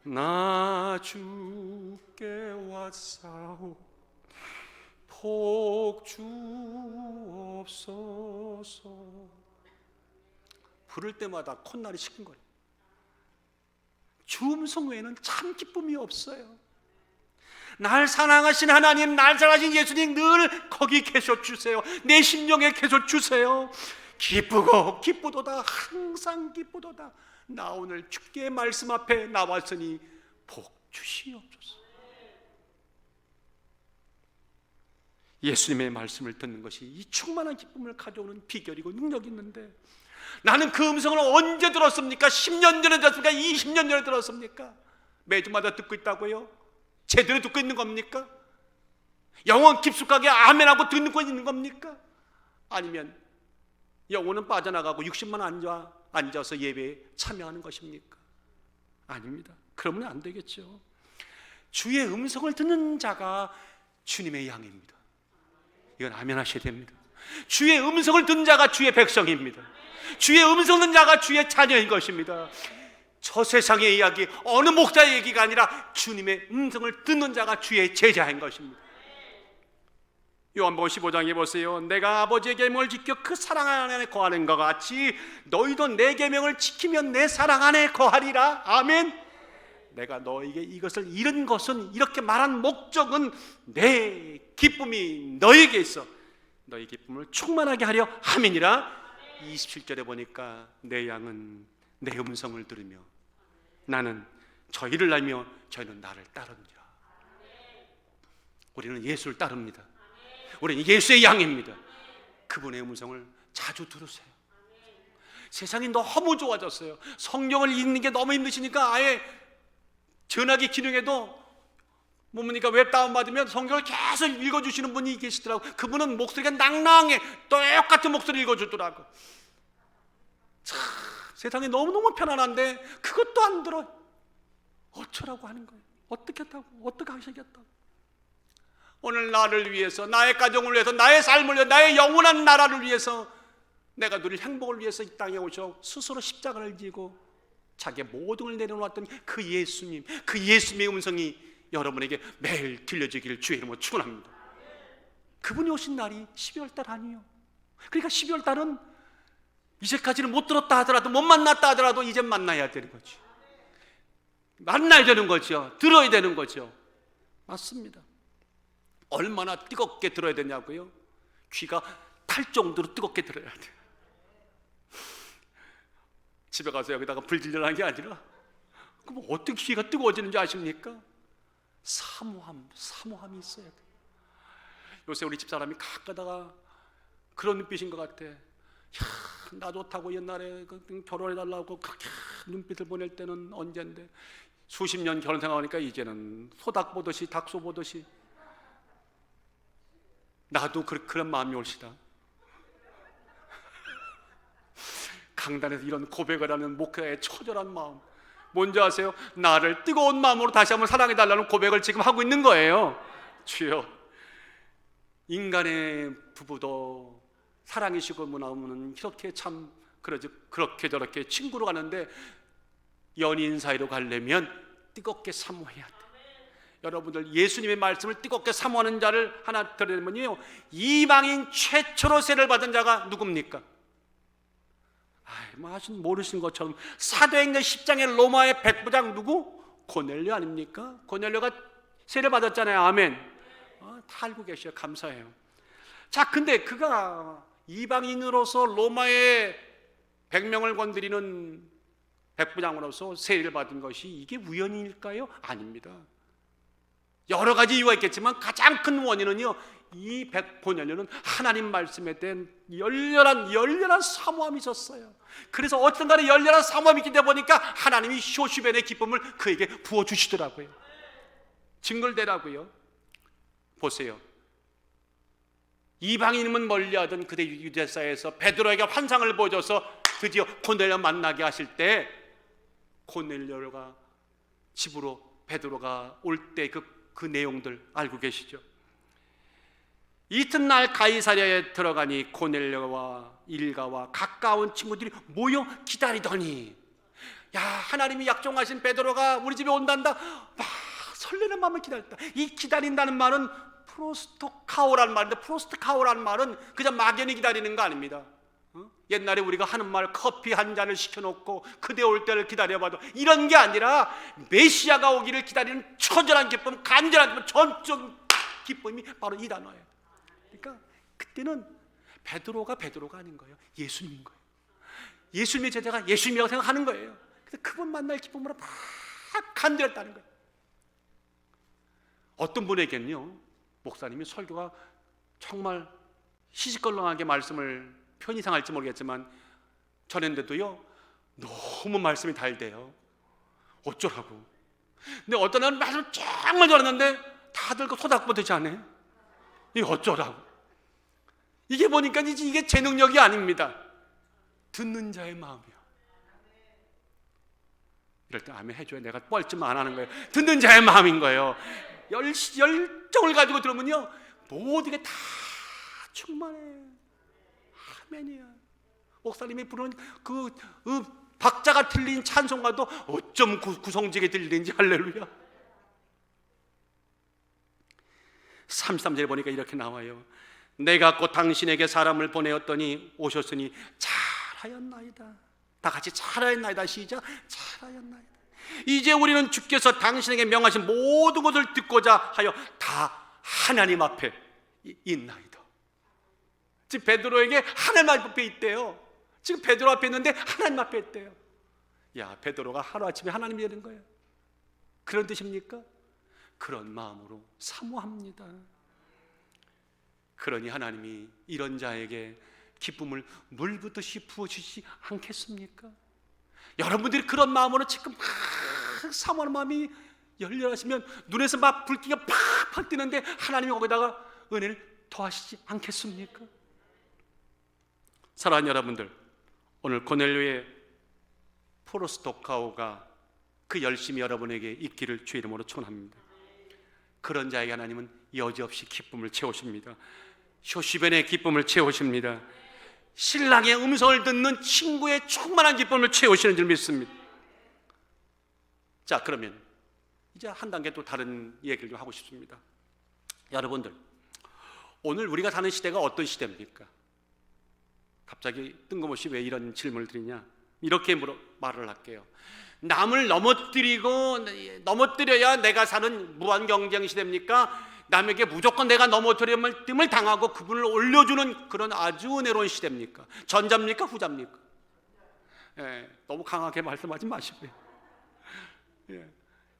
나 주께 왔사오. 복 주옵소서. 부를 때마다 콧날이 시큰거려요. 주 음성 외에는 참 기쁨이 없어요. 날 사랑하신 하나님, 날 사랑하신 예수님 늘 거기 계셔 주세요. 내 심령에 계셔 주세요. 기쁘고 기쁘도다. 항상 기쁘도다. 나 오늘 주께 말씀 앞에 나왔으니 복 주시옵소서. 예수님의 말씀을 듣는 것이 이 충만한 기쁨을 가져오는 비결이고 능력이 있는데, 나는 그 음성을 언제 들었습니까? 10년 전에 들었습니까? 20년 전에 들었습니까? 매주마다 듣고 있다고요? 제대로 듣고 있는 겁니까? 영혼 깊숙하게 아멘하고 듣고 있는 겁니까? 아니면 영혼은 빠져나가고 60만 앉아서 예배에 참여하는 것입니까? 아닙니다. 그러면 안 되겠죠. 주의 음성을 듣는 자가 주님의 양입니다. 이건 아멘 하셔야 됩니다. 주의 음성을 듣는 자가 주의 백성입니다. 주의 음성 듣는 자가 주의 자녀인 것입니다. 저 세상의 이야기, 어느 목자의 얘기가 아니라 주님의 음성을 듣는 자가 주의 제자인 것입니다. 요한복음 15장에 보세요. 내가 아버지의 계명을 지켜 그 사랑 안에 거하는 것 같이 너희도 내 계명을 지키면 내 사랑 안에 거하리라. 아멘. 내가 너에게 이것을 이룬 것은, 이렇게 말한 목적은 내 기쁨이 너에게 있어 너희 기쁨을 충만하게 하려 함이니라. 27절에 보니까 내 양은 내 음성을 들으며 나는 저희를 알며 저희는 나를 따릅니다. 우리는 예수를 따릅니다. 우리는 예수의 양입니다. 그분의 음성을 자주 들으세요. 세상이 너무 좋아졌어요. 성경을 읽는 게 너무 힘드시니까 아예 전화기 기능에도 뭡니까 웹 다운받으면 성경을 계속 읽어주시는 분이 계시더라고요. 그분은 목소리가 낭낭해. 똑같은 목소리 읽어주더라고요. 참, 세상이 너무너무 편안한데 그것도 안 들어. 어쩌라고 하는 거예요. 어떻게 했다고, 어떻게 하시겠다고. 오늘 나를 위해서, 나의 가정을 위해서, 나의 삶을 위해서, 나의 영원한 나라를 위해서, 내가 누릴 행복을 위해서 이 땅에 오셔 스스로 십자가를 지고 자기의 모든 걸 내려놓았던 그 예수님, 그 예수님의 음성이 여러분에게 매일 들려지기를 주의 이름으로 축원합니다. 그분이 오신 날이 12월 달 아니에요. 그러니까 12월 달은 이제까지는 못 들었다 하더라도, 못 만났다 하더라도 이제 만나야 되는 거죠. 만나야 되는 거죠. 들어야 되는 거죠. 맞습니다. 얼마나 뜨겁게 들어야 되냐고요? 귀가 탈 정도로 뜨겁게 들어야 돼요. 집에 가서 여기다가 불 질러라는 게 아니라, 그럼 어떻게 귀가 뜨거워지는지 아십니까? 사모함이 있어야 돼요. 요새 우리 집사람이 가끔가다가 그런 눈빛인 것 같아. 나 좋다고 옛날에 결혼해달라고 그렇게 눈빛을 보낼 때는 언젠데, 수십 년 결혼 생활하니까 이제는 소닭 보듯이, 닭소 보듯이. 나도 그런 마음이 올시다. 강단에서 이런 고백을 하는 목회자의 처절한 마음, 뭔지 아세요? 나를 뜨거운 마음으로 다시 한번 사랑해달라는 고백을 지금 하고 있는 거예요. 주여, 인간의 부부도 사랑이시고 문화는 이렇게 참 그렇게 저렇게 친구로 가는데, 연인 사이로 가려면 뜨겁게 사모해야 돼. 여러분들, 예수님의 말씀을 뜨겁게 사모하는 자를 하나 드리면요, 이방인 최초로 세례를 받은 자가 누굽니까? 아신 모르신 것처럼 사도행전 10장의 로마의 백부장 누구? 고넬료 아닙니까? 고넬료가 세례를 받았잖아요. 아멘. 다 알고 계셔요. 감사해요. 자, 근데 그가 이방인으로서 로마의 100명을 건드리는 백부장으로서 세례를 받은 것이 이게 우연일까요? 아닙니다. 여러 가지 이유가 있겠지만 가장 큰 원인은요, 이 고넬료는 하나님 말씀에 대한 열렬한 사모함이 있었어요. 그래서 어떤 간에 열렬한 사모함이 있다 보니까 하나님이 쇼슈벤의 기쁨을 그에게 부어주시더라고요. 증거를 대라고요. 보세요. 이방인임은 멀리하던 그대 유대사에서 베드로에게 환상을 보여줘서 드디어 고넬료 만나게 하실 때, 고넬료가 집으로 베드로가 올 때 그 내용들 알고 계시죠? 이튿날 가이사랴에 들어가니 고넬료와 일가와 가까운 친구들이 모여 기다리더니, 야, 하나님이 약종하신 베드로가 우리 집에 온단다. 막 설레는 마음을 기다렸다. 이 기다린다는 말은 프로스토카오란 말인데, 프로스토카오란 말은 그냥 막연히 기다리는 거 아닙니다. 옛날에 우리가 하는 말, 커피 한 잔을 시켜놓고 그대 올 때를 기다려봐도, 이런 게 아니라 메시아가 오기를 기다리는 처절한 기쁨, 간절한 기쁨, 전적 기쁨이 바로 이 단어예요. 그러니까 그때는 베드로가 아닌 거예요. 예수님인 거예요. 예수님의 제자가 예수님이라고 생각하는 거예요. 그래서 그분 만날 기쁨으로 막 간절했다는 거예요. 어떤 분에게는요, 목사님이 설교가 정말 시시껄렁하게 말씀을 편히 상할지 모르겠지만 전했는데도요, 너무 말씀이 달대요. 어쩌라고. 근데 어떤 날은 말씀을 정말 전했는데 다들 그 소닥 보듯이 안 해. 이게 어쩌라고. 이게 보니까 이게 제 능력이 아닙니다. 듣는 자의 마음이요. 이럴 때 아멘 해줘야 내가 뻘쭘 안 하는 거예요. 듣는 자의 마음인 거예요. 열정을 가지고 들으면요, 모든 게 다 충만해. 아멘이야. 목사님이 부르는 그 박자가 틀린 찬송가도 어쩜 구성지게 들리는지. 할렐루야. 33절에 보니까 이렇게 나와요. 내가 곧 당신에게 사람을 보내었더니 오셨으니 잘하였나이다. 다 같이 잘하였나이다. 시작. 잘하였나이다. 이제 우리는 주께서 당신에게 명하신 모든 것을 듣고자 하여 다 하나님 앞에 있나이다. 지금 베드로에게 하나님 앞에 있대요. 지금 베드로 앞에 있는데 하나님 앞에 있대요. 야, 베드로가 하루아침에 하나님이 되는 거예요. 그런 뜻입니까? 그런 마음으로 사모합니다. 그러니 하나님이 이런 자에게 기쁨을 물붓듯이 부어주시지 않겠습니까? 여러분들이 그런 마음으로 지금 막 사모하는 마음이 열렬하시면 눈에서 막 불기가 팍팍 뛰는데 하나님이 거기다가 은혜를 더하시지 않겠습니까? 사랑하는 여러분들, 오늘 고넬료의 프로스토카오가 그 열심이 여러분에게 있기를 주의 이름으로 축원합니다. 그런 자에게 하나님은 여지없이 기쁨을 채우십니다. 쇼시벤의 기쁨을 채우십니다. 신랑의 음성을 듣는 친구의 충만한 기쁨을 채우시는 줄 믿습니다. 자, 그러면 이제 한 단계 또 다른 얘기를 좀 하고 싶습니다. 여러분들, 오늘 우리가 사는 시대가 어떤 시대입니까? 갑자기 뜬금없이 왜 이런 질문을 드리냐? 이렇게 말을 할게요. 남을 넘어뜨려야 내가 사는 무한 경쟁 시대입니까? 남에게 무조건 내가 넘어뜨림을 당하고 그분을 올려주는 그런 아주 은혜로운 시대입니까? 전자입니까? 후자입니까? 너무 강하게 말씀하지 마시고요.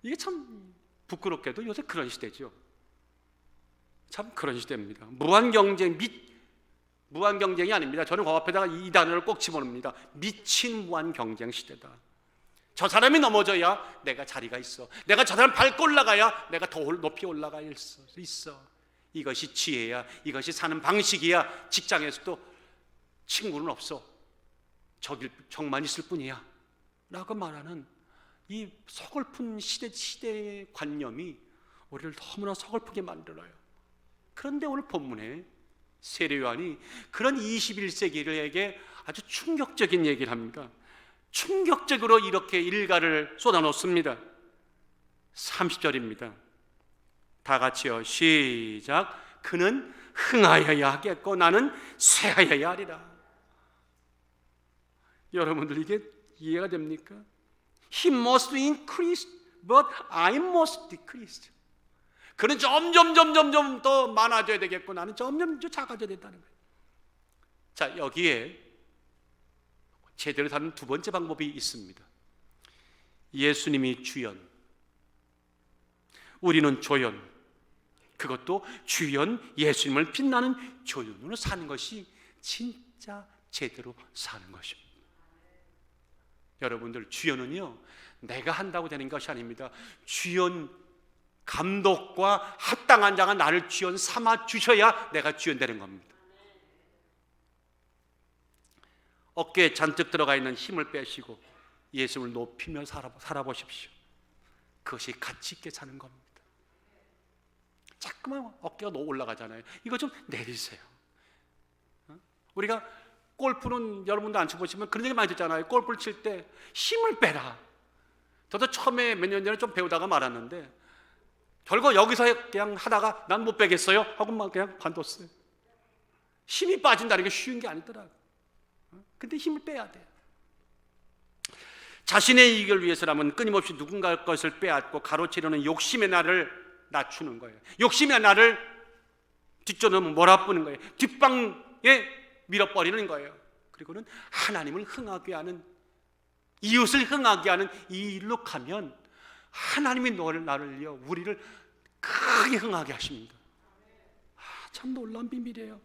이게 참 부끄럽게도 요새 그런 시대죠. 참 그런 시대입니다. 무한 경쟁이 아닙니다. 저는 그 앞에다가 이 단어를 꼭 집어넣습니다. 미친 무한 경쟁 시대다. 저 사람이 넘어져야 내가 자리가 있어. 내가 저 사람 밟고 올라가야 내가 더 높이 올라갈 수 있어. 이것이 지혜야. 이것이 사는 방식이야. 직장에서도 친구는 없어. 적만 있을 뿐이야. 라고 말하는 이 서글픈 시대의 관념이 우리를 너무나 서글프게 만들어요. 그런데 오늘 본문에 세례 요한이 그런 21세기에게 아주 충격적인 얘기를 합니다. 충격적으로 이렇게 일가를 쏟아놓습니다. 30절입니다. 다 같이요. 시작. 그는 흥하여야 하겠고 나는 쇠하여야 하리라. 여러분들 이게 이해가 됩니까? He must increase, but I must decrease. 그는 점점 더 많아져야 되겠고 나는 점점 작아져야 된다는 거예요. 자, 여기에 제대로 사는 두 번째 방법이 있습니다. 예수님이 주연, 우리는 조연. 그것도 주연 예수님을 빛나는 조연으로 사는 것이 진짜 제대로 사는 것입니다. 여러분들, 주연은요 내가 한다고 되는 것이 아닙니다. 주연 감독과 합당한 자가 나를 주연 삼아 주셔야 내가 주연 되는 겁니다. 어깨에 잔뜩 들어가 있는 힘을 빼시고 예수를 높이며 살아보십시오. 그것이 가치 있게 사는 겁니다. 자꾸만 어깨가 너무 올라가잖아요. 이거 좀 내리세요. 우리가 골프는 여러분도 안 쳐보시면 그런 얘기 많이 듣잖아요. 골프를 칠 때 힘을 빼라. 저도 처음에 몇 년 전에 좀 배우다가 말았는데 결국 여기서 그냥 하다가 난 못 빼겠어요 하고 막 그냥 관뒀어요. 힘이 빠진다는 게 쉬운 게 아니더라고요. 근데 힘을 빼야 돼요. 자신의 이익을 위해서라면 끊임없이 누군가 것을 빼앗고 가로채려는 욕심의 나를 낮추는 거예요. 욕심의 나를 뒷전으로 몰아뿌는 거예요. 뒷방에 밀어버리는 거예요. 그리고는 하나님을 흥하게 하는, 이웃을 흥하게 하는 이 일로 가면 하나님이 나를요, 우리를 크게 흥하게 하십니다. 참 놀라운 비밀이에요.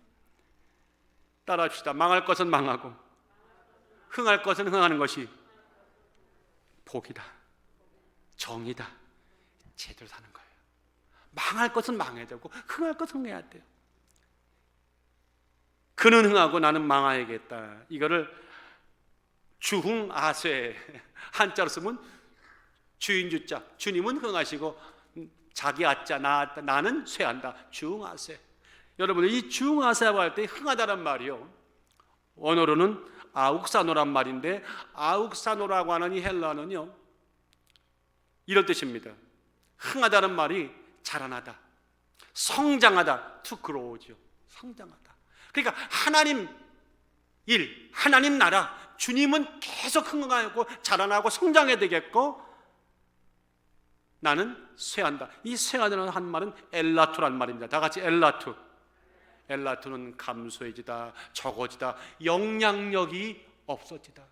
따라합시다. 망할 것은 망하고 흥할 것은 흥하는 것이 복이다, 정이다, 제대로 사는 거예요. 망할 것은 망해야 되고 흥할 것은 흥해야 돼요. 그는 흥하고 나는 망하야겠다. 이거를 주흥아쇠, 한자로 쓰면 주인주자, 주님은 흥하시고 자기 아자 나는 쇠한다. 주흥아쇠. 여러분, 이 주흥아쇠라고 할 때 흥하다란 말이요, 원어로는 아욱사노란 말인데, 아욱사노라고 하는 이 헬라어는요 이런 뜻입니다. 흥하다는 말이 자라나다, 성장하다, to grow죠. 성장하다. 그러니까 하나님 일, 하나님 나라, 주님은 계속 흥하고 자라나고 성장해야 되겠고 나는 쇠한다. 이 쇠하다는 한 말은 엘라투란 말입니다. 다 같이 엘라투. 엘라투는 감소해지다, 적어지다, 영향력이 없어지다.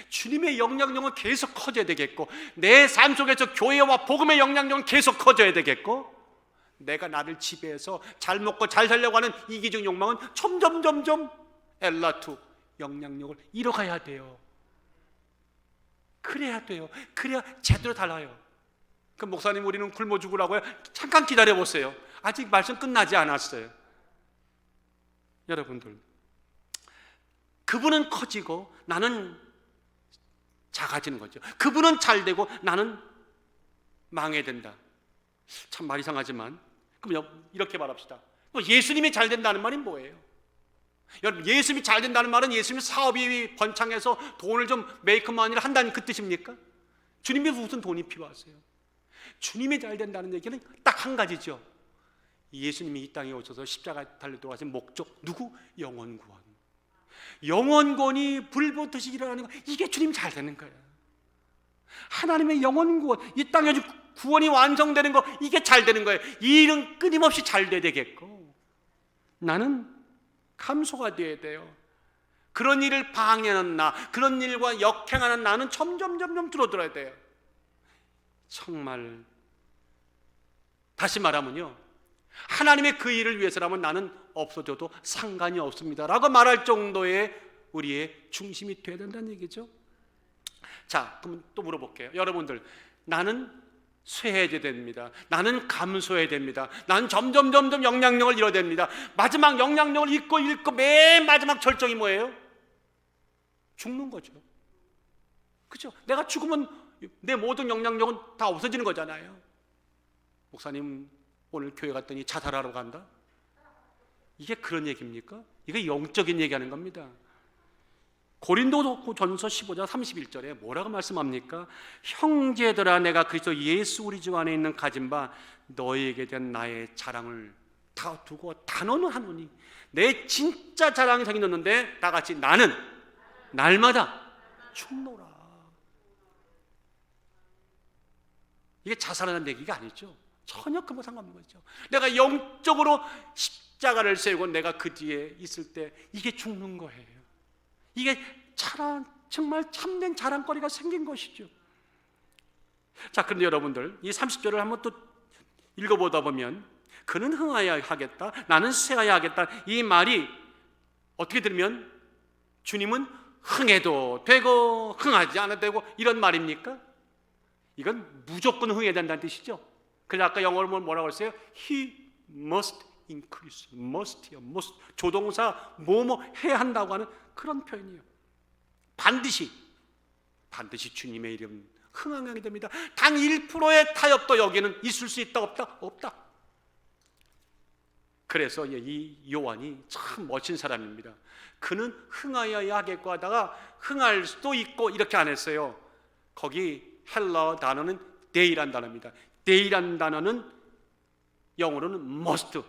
주님의 영향력은 계속 커져야 되겠고 내 삶 속에서 교회와 복음의 영향력은 계속 커져야 되겠고 내가 나를 지배해서 잘 먹고 잘 살려고 하는 이기적 욕망은 점점 엘라투, 영향력을 잃어가야 돼요. 그래야 돼요. 그래야 제대로 달라요. 그 목사님, 우리는 굶어 죽으라고요? 잠깐 기다려보세요. 아직 말씀 끝나지 않았어요. 여러분들, 그분은 커지고 나는 작아지는 거죠. 그분은 잘 되고 나는 망해야 된다. 참 말 이상하지만 그럼 이렇게 말합시다. 예수님이 잘 된다는 말이 뭐예요? 여러분, 예수님이 잘 된다는 말은 예수님이 사업이 번창해서 돈을 좀 메이크머니를 한다는 그 뜻입니까? 주님이 무슨 돈이 필요하세요? 주님이 잘 된다는 얘기는 딱 한 가지죠. 예수님이 이 땅에 오셔서 십자가에 달려 돌아가신 목적, 누구? 영원 구원. 영원 구원이 불붙듯이 일어나는 거, 이게 주님 잘 되는 거예요. 하나님의 영원 구원, 이 땅에 구원이 완성되는 거, 이게 잘 되는 거예요. 이 일은 끊임없이 잘 돼야 되겠고, 나는 감소가 돼야 돼요. 그런 일을 방해하는 나, 그런 일과 역행하는 나는 점점 줄어들어야 돼요. 정말 다시 말하면요, 하나님의 그 일을 위해서라면 나는 없어져도 상관이 없습니다 라고 말할 정도의 우리의 중심이 돼야 된다는 얘기죠. 자, 그럼 또 물어볼게요. 여러분들, 나는 쇠해져야 됩니다. 나는 감소해야 됩니다. 나는 점점 영향력을 잃어야 됩니다. 마지막 영향력을 잃고 맨 마지막 절정이 뭐예요? 죽는 거죠. 그렇죠? 내가 죽으면 내 모든 영향력은 다 없어지는 거잖아요. 목사님 오늘 교회 갔더니 자살하러 간다? 이게 그런 얘기입니까? 이게 영적인 얘기하는 겁니다. 고린도전서 15장 31절에 뭐라고 말씀합니까? 형제들아, 내가 그리스도 예수 우리 주 안에 있는 가진 바 너희에게 대한 나의 자랑을 다 두고 단언을 하노니, 내 진짜 자랑이 생겼는데 다 같이 나는 날마다 죽노라. 이게 자살하는 얘기가 아니죠. 전혀 그거 상관없는 거죠. 내가 영적으로 십자가를 세우고 내가 그 뒤에 있을 때 이게 죽는 거예요. 이게 정말 참된 자랑거리가 생긴 것이죠. 자, 그런데 여러분들, 이 30절을 한번 또 읽어보다 보면, 그는 흥하여야 하겠다, 나는 쇠하여야 하겠다, 이 말이 어떻게 들으면 주님은 흥해도 되고 흥하지 않아도 되고 이런 말입니까? 이건 무조건 흥해야 된다는 뜻이죠. 그래서 아까 영어로 뭐라고 했어요? He must increase, must, 조동사 뭐뭐 해야 한다고 하는 그런 표현이에요. 반드시 주님의 이름 흥하게 됩니다. 단 1%의 타협도 여기는 있을 수 있다 없다? 없다. 그래서 이 요한이 참 멋진 사람입니다. 그는 흥하여야 하겠고 하다가 흥할 수도 있고 이렇게 안 했어요. 거기 헬라어 단어는 데이란 단어입니다. 데이란 단어는 영어로는 must,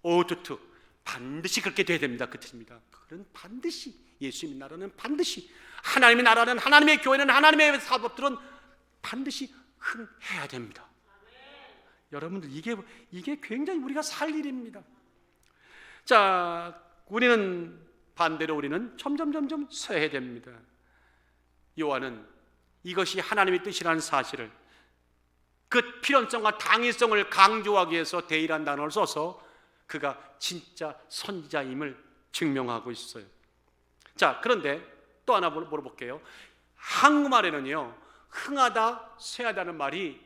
ought to, 반드시 그렇게 돼야 됩니다, 그 뜻입니다. 그런 반드시, 예수님의 나라는 반드시, 하나님의 나라는, 하나님의 교회는, 하나님의 사법들은 반드시 흥해야 됩니다. 여러분들, 이게 굉장히 우리가 살 일입니다. 자, 우리는 반대로 우리는 점점 쇠해야 됩니다. 요한은 이것이 하나님의 뜻이라는 사실을, 그 필연성과 당위성을 강조하기 위해서 데이란 단어를 써서 그가 진짜 선지자임을 증명하고 있어요. 자, 그런데 또 하나 물어볼게요. 한국말에는요, 흥하다, 쇠하다는 말이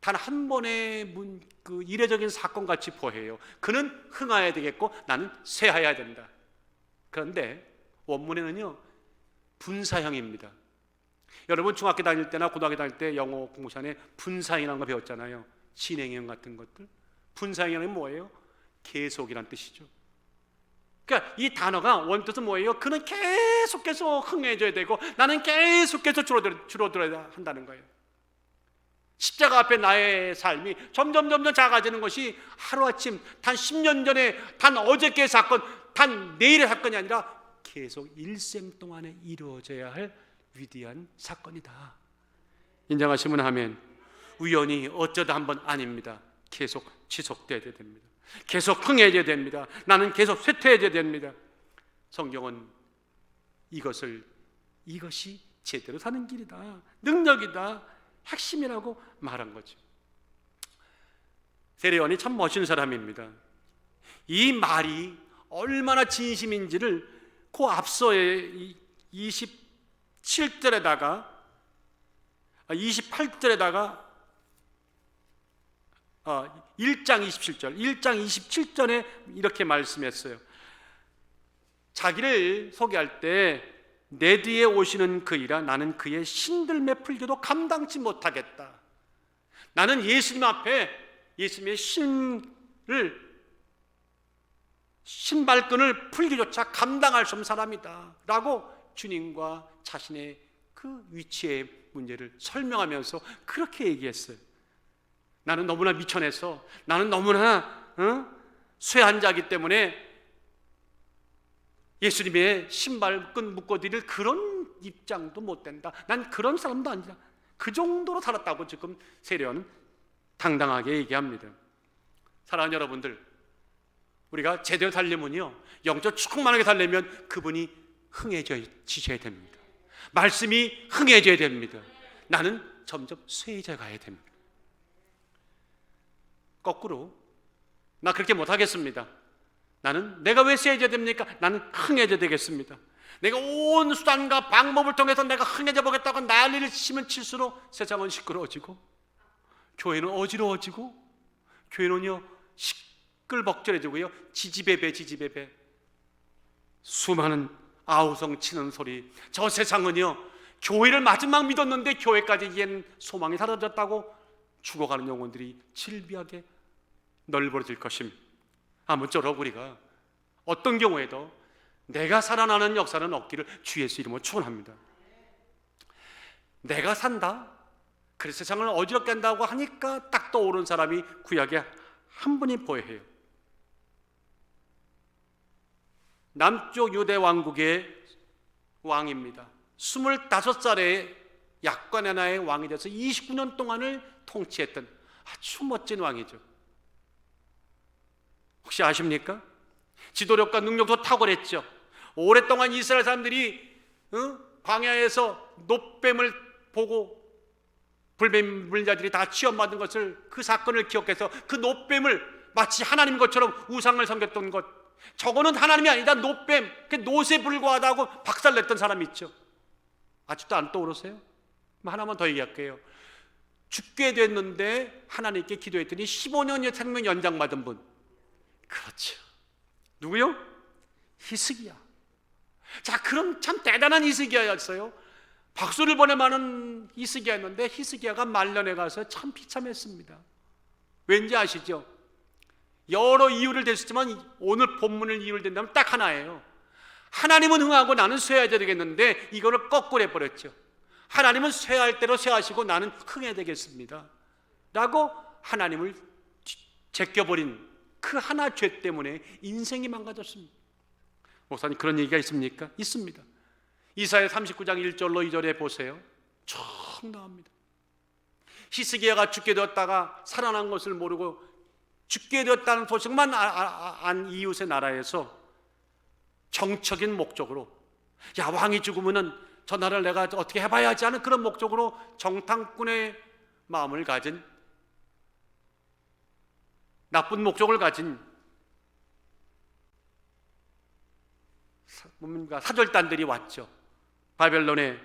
단 한 번의 그 이례적인 사건 같이 보여요. 그는 흥하여야 되겠고 나는 쇠하여야 된다. 그런데 원문에는요, 분사형입니다. 여러분 중학교 다닐 때나 고등학교 다닐 때 영어 공부 시간에 분사형이라는 거 배웠잖아요. 진행형 같은 것들. 분사형은 뭐예요? 계속이란 뜻이죠. 그러니까 이 단어가 원뜻은 뭐예요? 그는 계속해서 흥해져야 되고 나는 계속해서 줄어들어야 한다는 거예요. 십자가 앞에 나의 삶이 점점 작아지는 것이 하루아침, 단 10년 전에, 단 어저께의 사건, 단 내일의 사건이 아니라 계속 일생 동안에 이루어져야 할 위대한 사건이다. 인정하시면 하면, 우연히 어쩌다 한번 아닙니다. 계속 지속돼야 됩니다. 계속 흥해져야 됩니다. 나는 계속 쇠퇴해져야 됩니다. 성경은 이것이 제대로 사는 길이다, 능력이다, 핵심이라고 말한 거죠. 세례요한이 참 멋진 사람입니다. 이 말이 얼마나 진심인지를 그 앞서의 28절에다가 1장 27절에 이렇게 말씀했어요. 자기를 소개할 때 내 뒤에 오시는 그이라 나는 그의 신들매 풀기도 감당치 못하겠다. 나는 예수님 앞에 예수님의 신발끈을 풀기조차 감당할 수 없는 사람이다 라고 주님과 자신의 그 위치의 문제를 설명하면서 그렇게 얘기했어요. 나는 너무나 미천해서, 나는 너무나 쇠한 자이기 때문에 예수님의 신발끈 묶어드릴 그런 입장도 못 된다. 난 그런 사람도 아니다. 그 정도로 살았다고 지금 세례요한은 당당하게 얘기합니다. 사랑하는 여러분들, 우리가 제대로 살려면요, 영적 충만하게 살려면 그분이 흥해지셔야 됩니다. 말씀이 흥해져야 됩니다. 나는 점점 쇠해져 가야 됩니다. 거꾸로 나 그렇게 못하겠습니다. 나는 내가 왜 쇠해져야 됩니까? 나는 흥해져야 되겠습니다. 내가 온 수단과 방법을 통해서 내가 흥해져 보겠다고 난리를 치면 칠수록 세상은 시끄러워지고, 교회는 어지러워지고, 교회는요 시끌벅적해지고요, 지지배배 수많은 아우성 치는 소리. 저 세상은요, 교회를 마지막 믿었는데 교회까지 이젠 소망이 사라졌다고 죽어가는 영혼들이 질비하게 널브러질 것입니다. 아무쪼록 우리가 어떤 경우에도 내가 살아나는 역사는 없기를 주 예수 이름으로 축원합니다. 내가 산다, 그래서 세상을 어지럽게 한다고 하니까 딱 떠오른 사람이 구약에 한 분이 보여요. 남쪽 유대 왕국의 왕입니다. 25살에 약관 하나의 왕이 돼서 29년 동안을 통치했던 아주 멋진 왕이죠. 혹시 아십니까? 지도력과 능력도 탁월했죠. 오랫동안 이스라엘 사람들이 광야에서 놋뱀을 보고 불뱀 물자들이 다 취업받은 것을, 그 사건을 기억해서 그 놋뱀을 마치 하나님 것처럼 우상을 섬겼던 것, 저거는 하나님이 아니다, 놋뱀, 놋에 불과하다고 박살냈던 사람이 있죠. 아직도 안 떠오르세요? 하나만 더 얘기할게요. 죽게 됐는데 하나님께 기도했더니 15년의 생명 연장받은 분, 그렇죠. 누구요? 히스기야. 자, 그럼 참 대단한 히스기야였어요. 박수를 보낼 만한 히스기야였는데 히스기야가 말년에 가서 참 비참했습니다. 왠지 아시죠? 여러 이유를 댔지만 오늘 본문을 이유를 댄다면 딱 하나예요. 하나님은 흥하고 나는 쇠해야 되겠는데 이거를 거꾸로 해버렸죠. 하나님은 쇠할 대로 쇠하시고 나는 흥해야 되겠습니다 라고 하나님을 제껴버린 그 하나 죄 때문에 인생이 망가졌습니다. 목사님, 그런 얘기가 있습니까? 있습니다. 이사야 39장 1절로 2절에 보세요. 쭉 나옵니다. 히스기야가 죽게 되었다가 살아난 것을 모르고 죽게 되었다는 소식만 안 이웃의 나라에서 정적인 목적으로, 야, 왕이 죽으면은 저 나라를 내가 어떻게 해봐야 하지 하는 그런 목적으로 정탐꾼의 마음을 가진, 나쁜 목적을 가진 사절단들이 왔죠. 바벨론의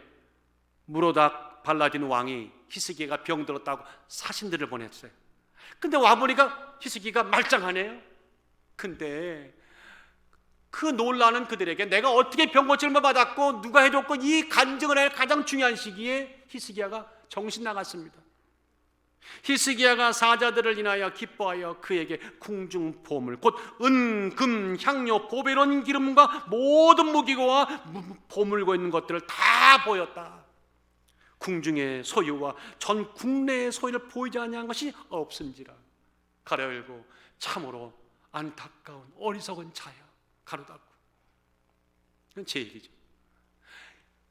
무로닥 발라딘 왕이 히스기야가 병들었다고 사신들을 보냈어요. 근데 와보니까 히스기야가 말짱하네요. 근데 그 놀라는 그들에게 내가 어떻게 병 고침을 받았고 누가 해줬고 이 간증을 할 가장 중요한 시기에 히스기야가 정신 나갔습니다. 히스기야가 사자들을 인하여 기뻐하여 그에게 궁중 보물, 곧 은, 금, 향료, 보배로운 기름과 모든 무기고와 보물고 있는 것들을 다 보였다. 궁중의 소유와 전 국내의 소유를 보이지 아니한 것이 없은지라. 가려 열고 참으로 안타까운 어리석은 자야. 가로 닫고. 이건 제 얘기죠.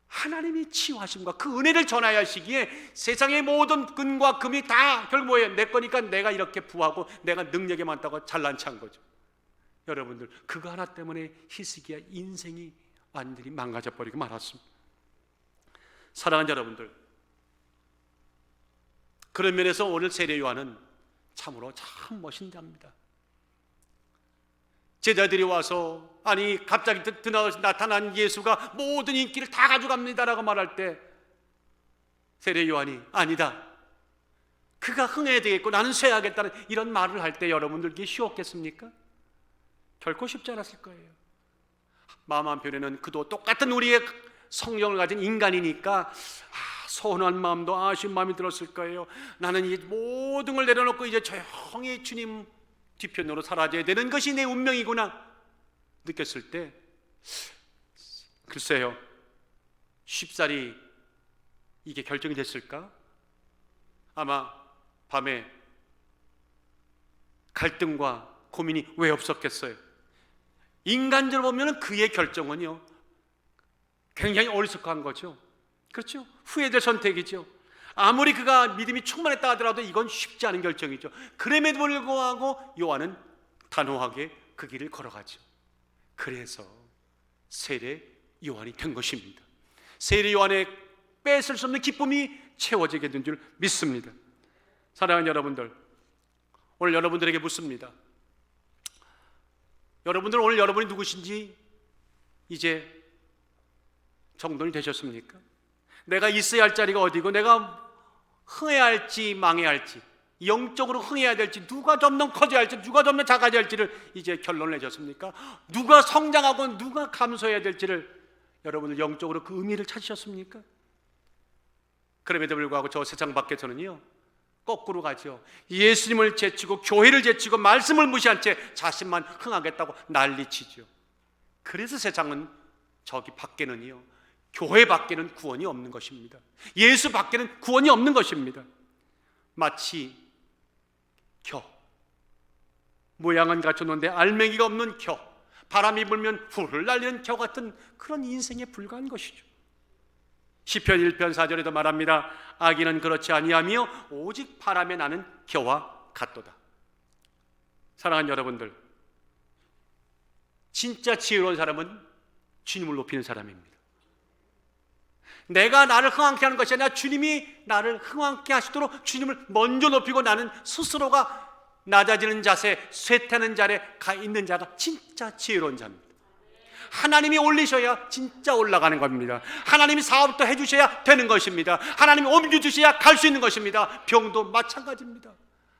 하나님이 치유하심과 그 은혜를 전하여 하시기에 세상의 모든 금과 금이 다 결국 뭐예요? 내 거니까 내가 이렇게 부하고 내가 능력이 많다고 잘난 체한 거죠. 여러분들, 그거 하나 때문에 히스기야 인생이 완전히 망가져버리고 말았습니다. 사랑하는 여러분들, 그런 면에서 오늘 세례 요한은 참으로 참 멋진 자입니다. 제자들이 와서, 아니 갑자기 나타난 예수가 모든 인기를 다 가져갑니다라고 말할 때 세례 요한이 아니다, 그가 흥해야 되겠고 나는 쇠하겠다는 이런 말을 할 때 여러분들께 쉬웠겠습니까? 결코 쉽지 않았을 거예요. 마음 한편에는 그도 똑같은 우리의 성령을 가진 인간이니까 서운한 마음도 아쉬운 마음이 들었을 거예요. 나는 이 모든 걸 내려놓고 이제 조용히 주님 뒤편으로 사라져야 되는 것이 내 운명이구나 느꼈을 때, 글쎄요, 쉽사리 이게 결정이 됐을까? 아마 밤에 갈등과 고민이 왜 없었겠어요? 인간적으로 보면 그의 결정은요, 굉장히 어리석한 거죠. 그렇죠? 후회될 선택이죠. 아무리 그가 믿음이 충만했다 하더라도 이건 쉽지 않은 결정이죠. 그럼에도 불구하고 요한은 단호하게 그 길을 걸어가죠. 그래서 세례 요한이 된 것입니다. 세례 요한의 뺏을 수 없는 기쁨이 채워지게 된 줄 믿습니다. 사랑하는 여러분들, 오늘 여러분들에게 묻습니다. 여러분들 오늘 여러분이 누구신지 이제 정돈이 되셨습니까? 내가 있어야 할 자리가 어디고 내가 흥해야 할지 망해야 할지, 영적으로 흥해야 될지, 누가 좀 더 커져야 할지, 누가 좀 더 작아져야 할지를 이제 결론을 내셨습니까? 누가 성장하고 누가 감소해야 될지를 여러분들 영적으로 그 의미를 찾으셨습니까? 그럼에도 불구하고 저 세상 밖에서는요, 거꾸로 가죠. 예수님을 제치고 교회를 제치고 말씀을 무시한 채 자신만 흥하겠다고 난리치죠. 그래서 세상은 저기 밖에는요, 교회 밖에는 구원이 없는 것입니다. 예수 밖에는 구원이 없는 것입니다. 마치 겨, 모양은 갖췄는데 알맹이가 없는 겨, 바람이 불면 훌훌 날리는 겨 같은 그런 인생에 불과한 것이죠. 시편 1편 4절에도 말합니다. 악인은 그렇지 아니하며 오직 바람에 나는 겨와 같도다. 사랑하는 여러분들, 진짜 지혜로운 사람은 주님을 높이는 사람입니다. 내가 나를 흥황케 하는 것이 아니라 주님이 나를 흥황케 하시도록 주님을 먼저 높이고 나는 스스로가 낮아지는 자세, 쇠퇴하는 자리에 가 있는 자가 진짜 지혜로운 자입니다. 하나님이 올리셔야 진짜 올라가는 겁니다. 하나님이 사업도 해주셔야 되는 것입니다. 하나님이 옮겨 주셔야 갈 수 있는 것입니다. 병도 마찬가지입니다.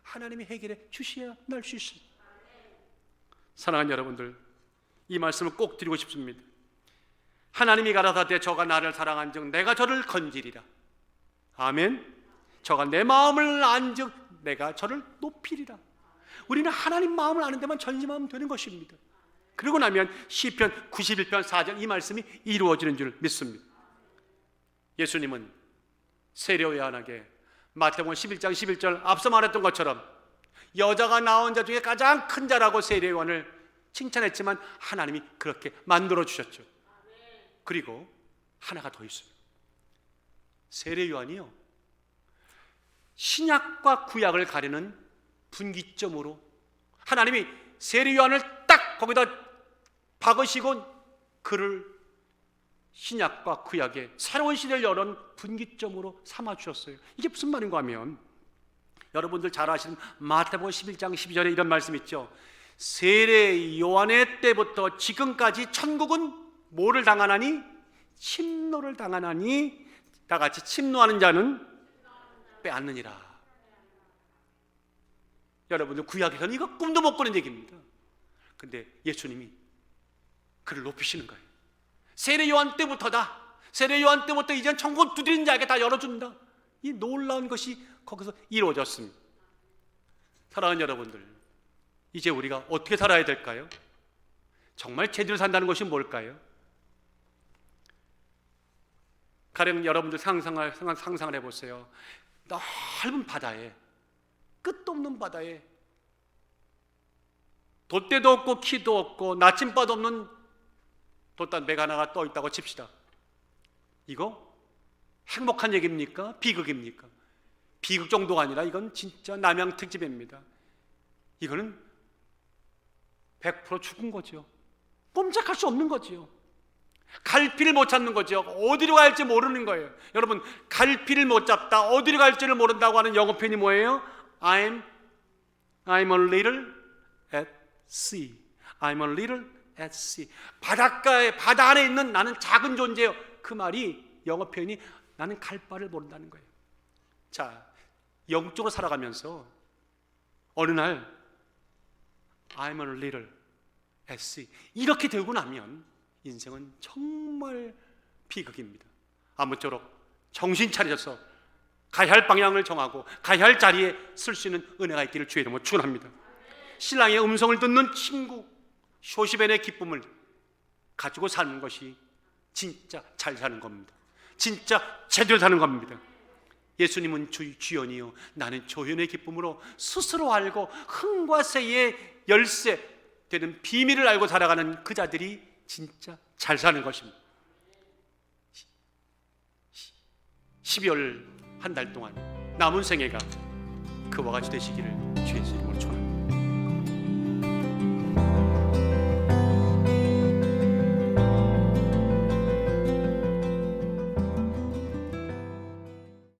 하나님이 해결해 주셔야 날 수 있습니다. 사랑하는 여러분들, 이 말씀을 꼭 드리고 싶습니다. 하나님이 가라사대 저가 나를 사랑한즉 내가 저를 건지리라. 아멘. 저가 내 마음을 안즉 내가 저를 높이리라. 우리는 하나님 마음을 아는 데만 전심하면 되는 것입니다. 그러고 나면 시편 91편 4절 이 말씀이 이루어지는 줄 믿습니다. 예수님은 세례 요한에게 마태복음 11장 11절 앞서 말했던 것처럼 여자가 낳은 자 중에 가장 큰 자라고 세례 요한을 칭찬했지만 하나님이 그렇게 만들어 주셨죠. 그리고 하나가 더 있어요. 세례 요한이요, 신약과 구약을 가리는 분기점으로 하나님이 세례 요한을 딱 거기다 박으시고 그를 신약과 구약의 새로운 시대를 여는 분기점으로 삼아 주셨어요. 이게 무슨 말인가 하면 여러분들 잘 아시는 마태복음 11장 12절에 이런 말씀 있죠. 세례 요한의 때부터 지금까지 천국은 뭐를 당하나니? 침노를 당하나니 다 같이 침노하는 자는 빼앗느니라. 여러분들 구약에서는 이거 꿈도 못 꾸는 얘기입니다. 근데 예수님이 그를 높이시는 거예요. 세례 요한 때부터다. 세례 요한 때부터 이젠 천국 두드리는 자에게 다 열어준다. 이 놀라운 것이 거기서 이루어졌습니다. 사랑하는 여러분들, 이제 우리가 어떻게 살아야 될까요? 정말 제대로 산다는 것이 뭘까요? 가령 여러분들 상상을 해보세요. 넓은 바다에, 끝도 없는 바다에 돛대도 없고 키도 없고 나침바도 없는 돛단 배 하나가 떠 있다고 칩시다. 이거 행복한 얘기입니까? 비극입니까? 비극 정도가 아니라 이건 진짜 남양 특집입니다. 이거는 100% 죽은 거죠. 꼼짝할 수 없는 거죠. 갈피를 못 찾는 거죠. 어디로 갈지 모르는 거예요. 여러분, 갈피를 못 잡다, 어디로 갈지를 모른다고 하는 영어 표현이 뭐예요? I'm a little at sea. I'm a little at sea. 바닷가에, 바다 안에 있는 나는 작은 존재예요. 그 말이 영어 표현이 나는 갈 바를 모른다는 거예요. 자, 영적으로 살아가면서 어느 날 I'm a little at sea 이렇게 되고 나면 인생은 정말 비극입니다. 아무쪼록 정신 차려서 가야 할 방향을 정하고 가야 할 자리에 쓸 수 있는 은혜가 있기를 주의 이름으로 축원합니다. 신랑의 음성을 듣는 친구, 쇼시벤의 기쁨을 가지고 사는 것이 진짜 잘 사는 겁니다. 진짜 제대로 사는 겁니다. 예수님은 주연이요 나는 조연의 기쁨으로 스스로 알고 흥과 새의 열쇠 되는 비밀을 알고 살아가는 그 자들이 진짜 잘 사는 것입니다. 12월 한 달 동안 남은 생애가 그와 같이 되시기를 주의 이름으로 축원합니다.